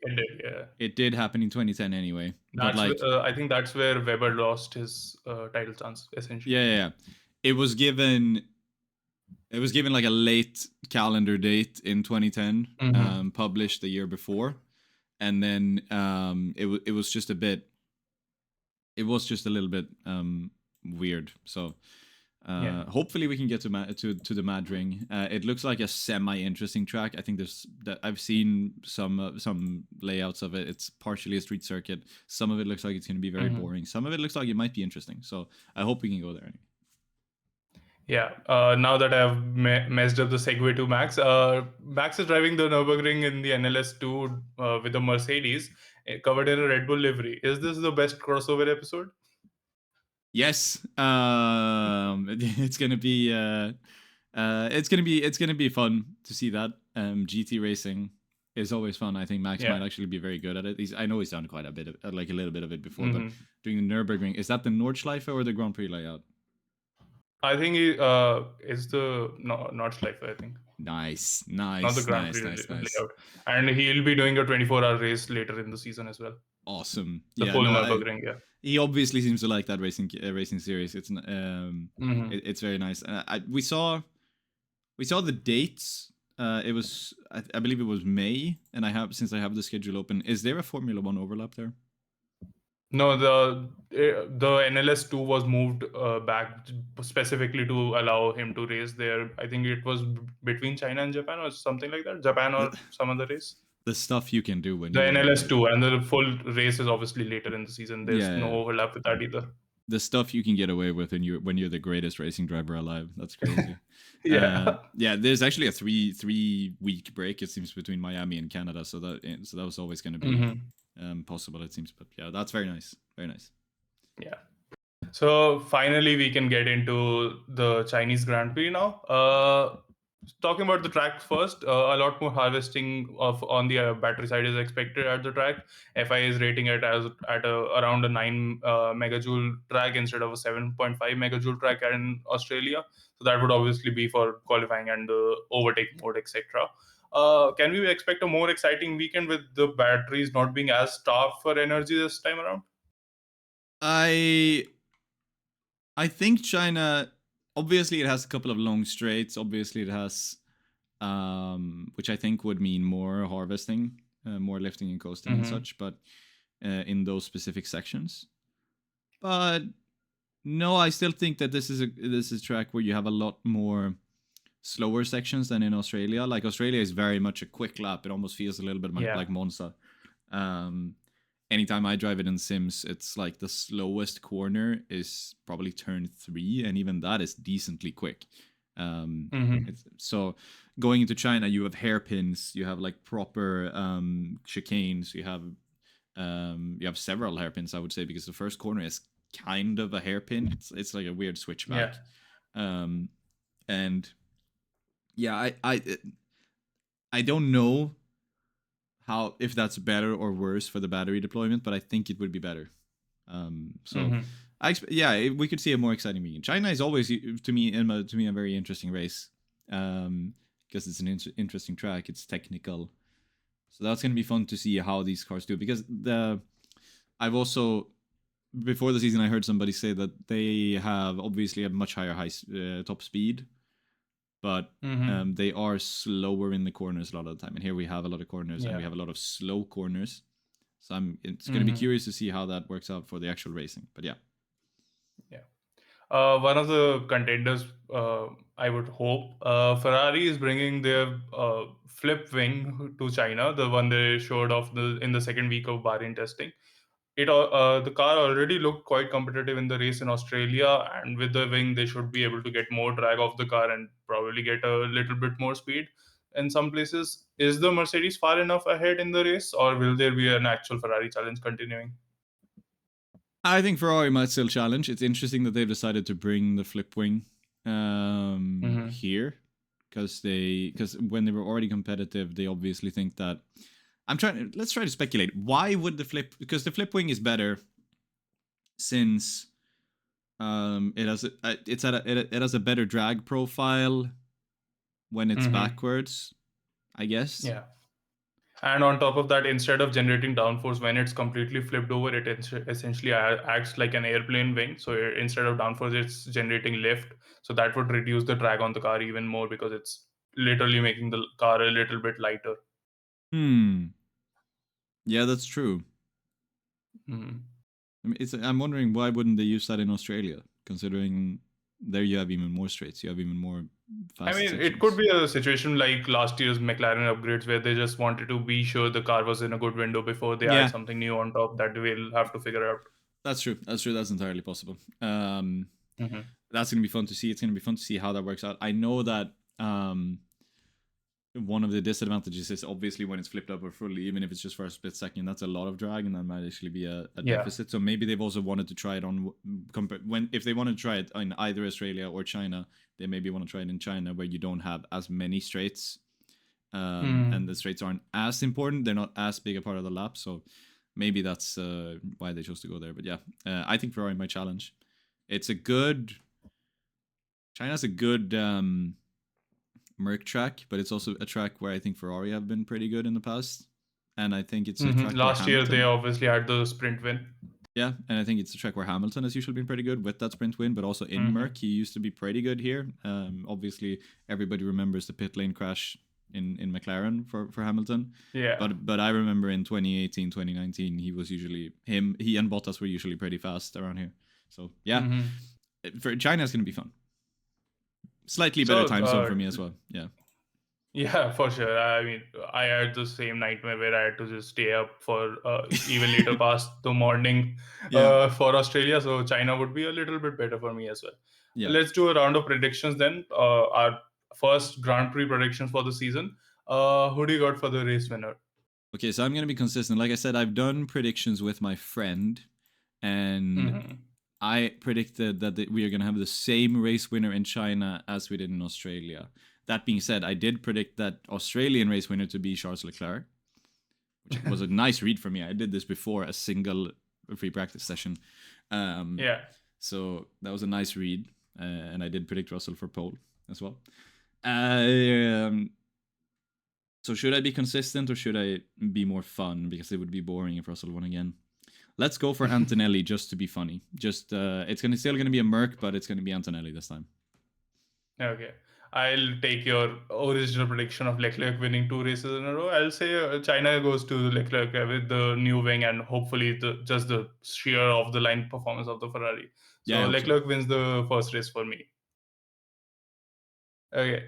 Speaker 1: It did, yeah.
Speaker 2: It did happen in 2010 anyway. But like,
Speaker 1: I think that's where Weber lost his title chance, essentially.
Speaker 2: yeah. It was given It was given like a late calendar date in 2010,
Speaker 1: Mm-hmm.
Speaker 2: published the year before, and then it was just a bit. It was just a little bit weird. So
Speaker 1: Yeah.
Speaker 2: hopefully we can get to the Mad Ring. It looks like a semi interesting track. I think there's that I've seen some layouts of it. It's partially a street circuit. Some of it looks like it's going to be very
Speaker 1: Mm-hmm.
Speaker 2: boring. Some of it looks like it might be interesting. So I hope we can go there. Anyway.
Speaker 1: Yeah. Now that I've messed up the segue to Max, Max is driving the Nürburgring in the NLS2 with a Mercedes covered in a Red Bull livery. Is this the best crossover episode?
Speaker 2: Yes, it's gonna be it's gonna be fun to see that. GT racing is always fun. I think Max
Speaker 1: Yeah.
Speaker 2: might actually be very good at it. I know he's done quite a bit, like a little bit of it before, but
Speaker 1: Mm-hmm.
Speaker 2: doing the Nurburgring, is that the Nordschleife or the Grand Prix layout?
Speaker 1: I think he is the Nordschleife, I think,
Speaker 2: Nice,
Speaker 1: not the
Speaker 2: nice,
Speaker 1: Grand Prix
Speaker 2: nice, nice, nice.
Speaker 1: layout. And he'll be doing a 24-hour race later in the season as well.
Speaker 2: Awesome.
Speaker 1: The
Speaker 2: Yeah,
Speaker 1: full
Speaker 2: no,
Speaker 1: Nürburgring, yeah.
Speaker 2: he obviously seems to like that racing series.
Speaker 1: Mm-hmm.
Speaker 2: It's very nice. We saw the dates. It was I believe it was May, and I have the schedule open. Is there a Formula One overlap there?
Speaker 1: No, the NLS2 was moved back specifically to allow him to race there. I think it was between China and Japan or something like that. Japan or
Speaker 2: The,
Speaker 1: some other race.
Speaker 2: the stuff you can do when
Speaker 1: The
Speaker 2: you're
Speaker 1: NLS2 and the full race is obviously later in the season. There's no
Speaker 2: yeah,
Speaker 1: overlap with that either.
Speaker 2: the stuff you can get away with when you're the greatest racing driver alive. That's crazy.
Speaker 1: Yeah.
Speaker 2: Yeah, there's actually a three week break it seems between Miami and Canada, so that was always going to be
Speaker 1: Hmm.
Speaker 2: possible it seems. But yeah, that's very nice, very nice.
Speaker 1: Yeah. So finally, we can get into the Chinese Grand Prix now. Talking about the track first, a lot more harvesting of on the battery side is expected at the track. FI is rating it as around a 9 megajoule track instead of a 7.5 megajoule track in Australia. So that would obviously be for qualifying and the overtake mode, etc. Can we expect a more exciting weekend with the batteries not being as starved for energy this time around?
Speaker 2: I I think China obviously it has a couple of long straights. Obviously it has which I think would mean more harvesting, more lifting and coasting and
Speaker 1: Hmm.
Speaker 2: such, but in those specific sections. But no, I still think that this is a track where you have a lot more slower sections than in Australia. Like Australia is very much a quick lap. It almost feels a little bit
Speaker 1: Yeah.
Speaker 2: like Monza. Um, Anytime I drive it in Sims, it's like the slowest corner is probably turn 3, and even that is decently quick.
Speaker 1: Hmm.
Speaker 2: It's so going into China, you have hairpins, you have like proper chicanes, you have several hairpins, I would say, because the first corner is kind of a hairpin. It's like a weird
Speaker 1: Yeah.
Speaker 2: switchback, um, and yeah, I don't know how if that's better or worse for the battery deployment, but I think it would be better. So
Speaker 1: Hmm.
Speaker 2: yeah, we could see a more exciting meeting. China is always to me a very interesting race because it's an interesting track. It's technical, so that's gonna be fun to see how these cars do. Because I've also before the season I heard somebody say that they have obviously a much higher top speed, but
Speaker 1: Hmm.
Speaker 2: they are slower in the corners a lot of the time. And here we have a lot of corners and we
Speaker 1: Yeah.
Speaker 2: have a lot of slow corners. So it's going to be
Speaker 1: Hmm.
Speaker 2: curious to see how that works out for the actual racing. But yeah,
Speaker 1: Yeah. One of the contenders, I would hope, Ferrari is bringing their flip wing to China, the one they showed off in the second week of Bahrain testing. The car already looked quite competitive in the race in Australia, and with the wing, they should be able to get more drag off the car and probably get a little bit more speed. In some places, is the Mercedes far enough ahead in the race, or will there be an actual Ferrari challenge continuing?
Speaker 2: I think Ferrari might still challenge. It's interesting that they've decided to bring the flip wing
Speaker 1: Hmm.
Speaker 2: here because when they were already competitive, they obviously think that let's try to speculate. Why would the flip because the flip wing is better since it has it has a better drag profile when it's
Speaker 1: Hmm.
Speaker 2: backwards, I guess.
Speaker 1: Yeah. And on top of that, instead of generating downforce when it's completely flipped over, it essentially acts like an airplane wing. So instead of downforce, it's generating lift. So that would reduce the drag on the car even more because it's literally making the car a little bit lighter.
Speaker 2: Hmm. Yeah, that's true.
Speaker 1: Mhm.
Speaker 2: I mean, I'm wondering why wouldn't they use that in Australia, considering there you have even more straights, you have even more
Speaker 1: I
Speaker 2: fast
Speaker 1: mean, it could
Speaker 2: sections.
Speaker 1: be a situation like last year's McLaren upgrades where they just wanted to be sure the car was in a good window before they add
Speaker 2: Yeah,
Speaker 1: something new on top that we'll have to figure out.
Speaker 2: that's true. That's true. That's entirely possible.
Speaker 1: Hmm.
Speaker 2: That's gonna be fun to see. It's gonna be fun to see how that works out. I know that one of the disadvantages is obviously when it's flipped over fully, even if it's just for a split second, that's a lot of drag, and that might actually be a
Speaker 1: Yeah.
Speaker 2: deficit. So maybe they've also wanted to try it on when if they want to try it in either Australia or China, they maybe want to try it in China where you don't have as many straights, and the
Speaker 1: Mm.
Speaker 2: straights aren't as important. They're not as big a part of the lap, so maybe that's why they chose to go there. But yeah, I think Ferrari might challenge. It's a good China's a good Merc track, but it's also a track where I think Ferrari have been pretty good in the past, and I think it's a
Speaker 1: Hmm.
Speaker 2: track where
Speaker 1: Last year, they
Speaker 2: Hamilton,
Speaker 1: obviously had the sprint win.
Speaker 2: yeah, and I think it's a track where Hamilton has usually been pretty good with that sprint win, but also in Merc
Speaker 1: Hmm.
Speaker 2: he used to be pretty good here. Obviously, everybody remembers the pit lane crash in McLaren for Hamilton,
Speaker 1: Yeah.
Speaker 2: but I remember in 2018, 2019, he was usually he and Bottas were usually pretty fast around here. So yeah,
Speaker 1: Hmm.
Speaker 2: for China it's gonna be fun. Slightly better
Speaker 1: So,
Speaker 2: time zone for me as well. Yeah.
Speaker 1: yeah, for sure. I mean, I had the same nightmare where I had to just stay up for even later past the morning
Speaker 2: Yeah.
Speaker 1: for Australia. So China would be a little bit better for me as well.
Speaker 2: Yeah.
Speaker 1: Let's do a round of predictions then. Our first Grand Prix predictions for the season. Who do you got for the race winner?
Speaker 2: Okay, so I'm gonna be consistent. Like I said, I've done predictions with my friend, and
Speaker 1: Hmm.
Speaker 2: I predicted that we are gonna have the same race winner in China as we did in Australia. That being said, I did predict that Australian race winner to be Charles Leclerc, which was a nice read for me. I did this before a single free practice session, um,
Speaker 1: Yeah.
Speaker 2: so that was a nice read, and I did predict Russell for pole as well. Um, So should I be consistent or should I be more fun? Because it would be boring if Russell won again. Let's go for Antonelli just to be funny. Just it's still gonna be a Merc, but it's gonna be Antonelli this time.
Speaker 1: Okay. I'll take your original prediction of Leclerc winning two races in a row. I'll say China goes to Leclerc with the new wing and hopefully just the sheer off the line performance of the Ferrari.
Speaker 2: Yeah, I
Speaker 1: So
Speaker 2: hope so.
Speaker 1: Leclerc wins the first race for me. Okay,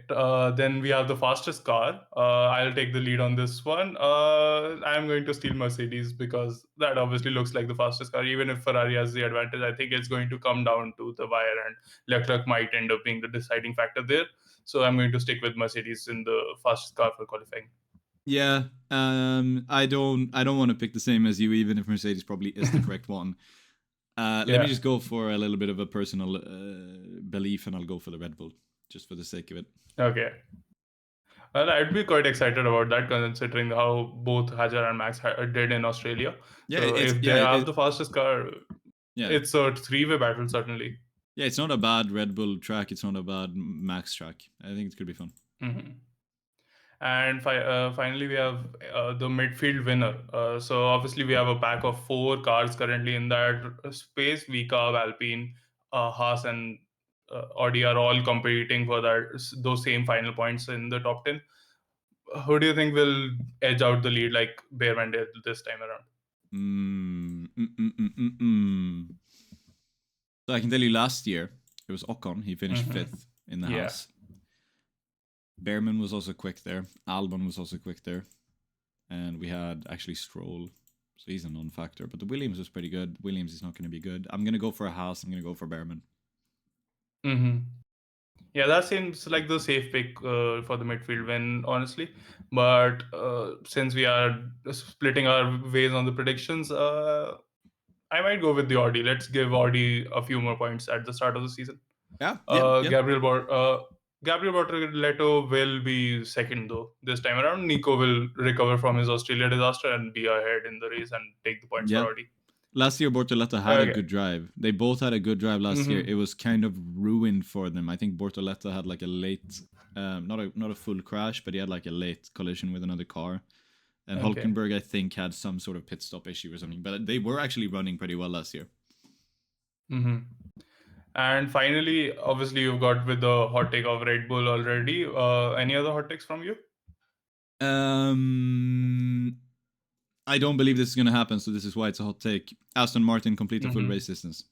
Speaker 1: then we have the fastest car. I'll take the lead on this one. I'm going to steal Mercedes because that obviously looks like the fastest car. Even if Ferrari has the advantage, I think it's going to come down to the wire, and Leclerc might end up being the deciding factor there. So I'm going to stick with Mercedes in the fastest car for qualifying.
Speaker 2: Yeah, I don't want to pick the same as you, even if Mercedes probably is the correct one. Let me
Speaker 1: Yeah.
Speaker 2: just go for a little bit of a personal belief, and I'll go for the Red Bull just for the sake of it.
Speaker 1: Okay. Well, I'd be quite excited about that considering how both Hajar and Max did in Australia.
Speaker 2: Yeah,
Speaker 1: So
Speaker 2: it's
Speaker 1: if they
Speaker 2: yeah,
Speaker 1: have the fastest car,
Speaker 2: yeah,
Speaker 1: it's a three-way battle certainly.
Speaker 2: yeah. It's not a bad Red Bull track. It's not a bad Max track. I think it's gonna be fun.
Speaker 1: Hmm. And finally, we have the midfield winner. So obviously, we have a pack of four cars currently in that space. VCAV, Alpine, Haas, and Audi are all competing for those same final points in the top 10. Who do you think will edge out the lead like Bearman did this time around?
Speaker 2: Mm, mm, mm, mm, mm, mm. So I can tell you last year, it was Ocon. He finished
Speaker 1: Hmm.
Speaker 2: fifth in the
Speaker 1: Yeah.
Speaker 2: house. Behrman was also quick there. Albon was also quick there. And we had actually Stroll. So he's a non factor. But the Williams was pretty good. Williams is not going to be good. I'm going to go for a Haas. I'm going to go for Behrman.
Speaker 1: Hmm. Yeah, that seems like the safe pick for the midfield win, honestly. But since we are splitting our ways on the predictions, I might go with the Audi. Let's give Audi a few more points at the start of the season.
Speaker 2: Yeah, yeah,
Speaker 1: Uh,
Speaker 2: yeah.
Speaker 1: Gabriel Bort- uh, Gabriel Bortoleto will be second though this time around. Nico will recover from his Australia disaster and be ahead in the race and take the points for
Speaker 2: Yeah.
Speaker 1: Audi.
Speaker 2: Last year, Bortoletta had a
Speaker 1: Okay.
Speaker 2: good drive. They both had a good drive last year.
Speaker 1: Hmm.
Speaker 2: It was kind of ruined for them. I think Bortoletta had like a late, not a full crash, but he had like a late collision with another car. And
Speaker 1: Okay.
Speaker 2: Hulkenberg, I think, had some sort of pit stop issue or something, but they were actually running pretty well last year.
Speaker 1: Hmm. And finally, obviously, you've got with the hot take of Red Bull already. Any other hot takes from you?
Speaker 2: Um, I don't believe this is going to happen, so this is why it's a hot take. Aston Martin complete a full
Speaker 1: Hmm.
Speaker 2: race distance.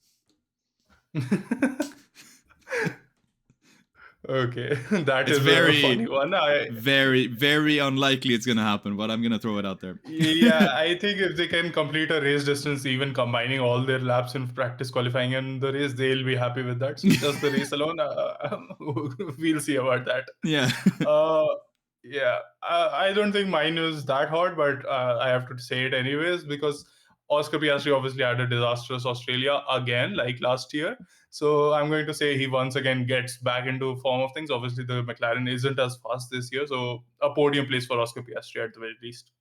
Speaker 1: Okay, that
Speaker 2: It's
Speaker 1: is a funny
Speaker 2: very,
Speaker 1: one.
Speaker 2: very, very unlikely it's going to happen, but I'm going to throw it out there.
Speaker 1: Yeah, I think if they can complete a race distance, even combining all their laps in practice qualifying and the race, they'll be happy with that. So just the race alone, we'll see about that.
Speaker 2: Yeah.
Speaker 1: Uh, yeah, I don't think mine is that hard, but I have to say it anyways because Oscar Piastri obviously had a disastrous Australia again, like last year. So I'm going to say he once again gets back into form of things. Obviously, the McLaren isn't as fast this year, so a podium place for Oscar Piastri at the very least.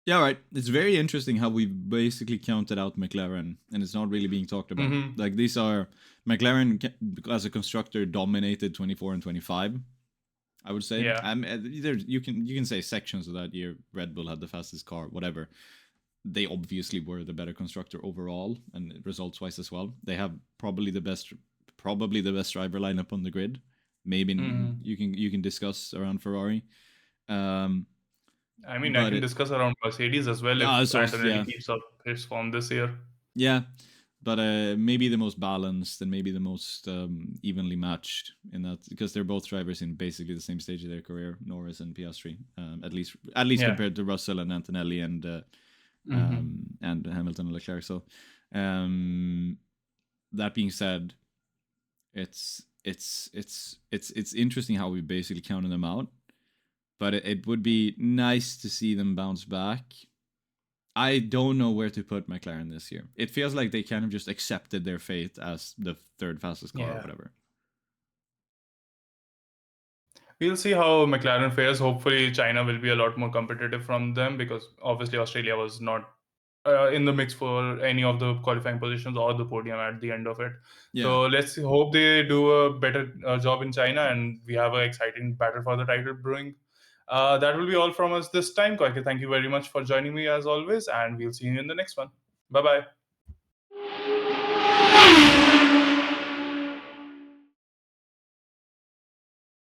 Speaker 2: Yeah, right. It's very interesting how we've basically counted out McLaren, and it's not really being talked about.
Speaker 1: Hmm.
Speaker 2: Like these are McLaren as a constructor dominated 24 and 25. I would say.
Speaker 1: Yeah.
Speaker 2: Either you can say sections of that year Red Bull had the fastest car, whatever. They obviously were the better constructor overall, and results wise as well. They have probably the best driver lineup on the grid. Maybe
Speaker 1: Hmm.
Speaker 2: you can discuss around Ferrari. Um,
Speaker 1: I mean, I
Speaker 2: but
Speaker 1: can discuss around Mercedes as well if
Speaker 2: so
Speaker 1: Antonelli
Speaker 2: yeah,
Speaker 1: keeps up his form this year.
Speaker 2: yeah, but maybe the most balanced and maybe the most evenly matched in that because they're both drivers in basically the same stage of their career, Norris and Piastri, at least
Speaker 1: Yeah.
Speaker 2: compared to Russell and Antonelli
Speaker 1: Hmm.
Speaker 2: and Hamilton and Leclerc. So that being said, it's interesting how we basically counted them out, but it would be nice to see them bounce back. I don't know where to put McLaren this year. It feels like they kind of just accepted their fate as the third fastest car or
Speaker 1: Yeah.
Speaker 2: whatever.
Speaker 1: We'll see how McLaren fares. Hopefully, China will be a lot more competitive from them because obviously Australia was not in the mix for any of the qualifying positions or the podium at the end of it.
Speaker 2: Yeah.
Speaker 1: So let's hope they do a better job in China and we have an exciting battle for the title brewing. That will be all from us this time. Quacke, thank you very much for joining me as always, and we'll see you in the next one. Bye bye.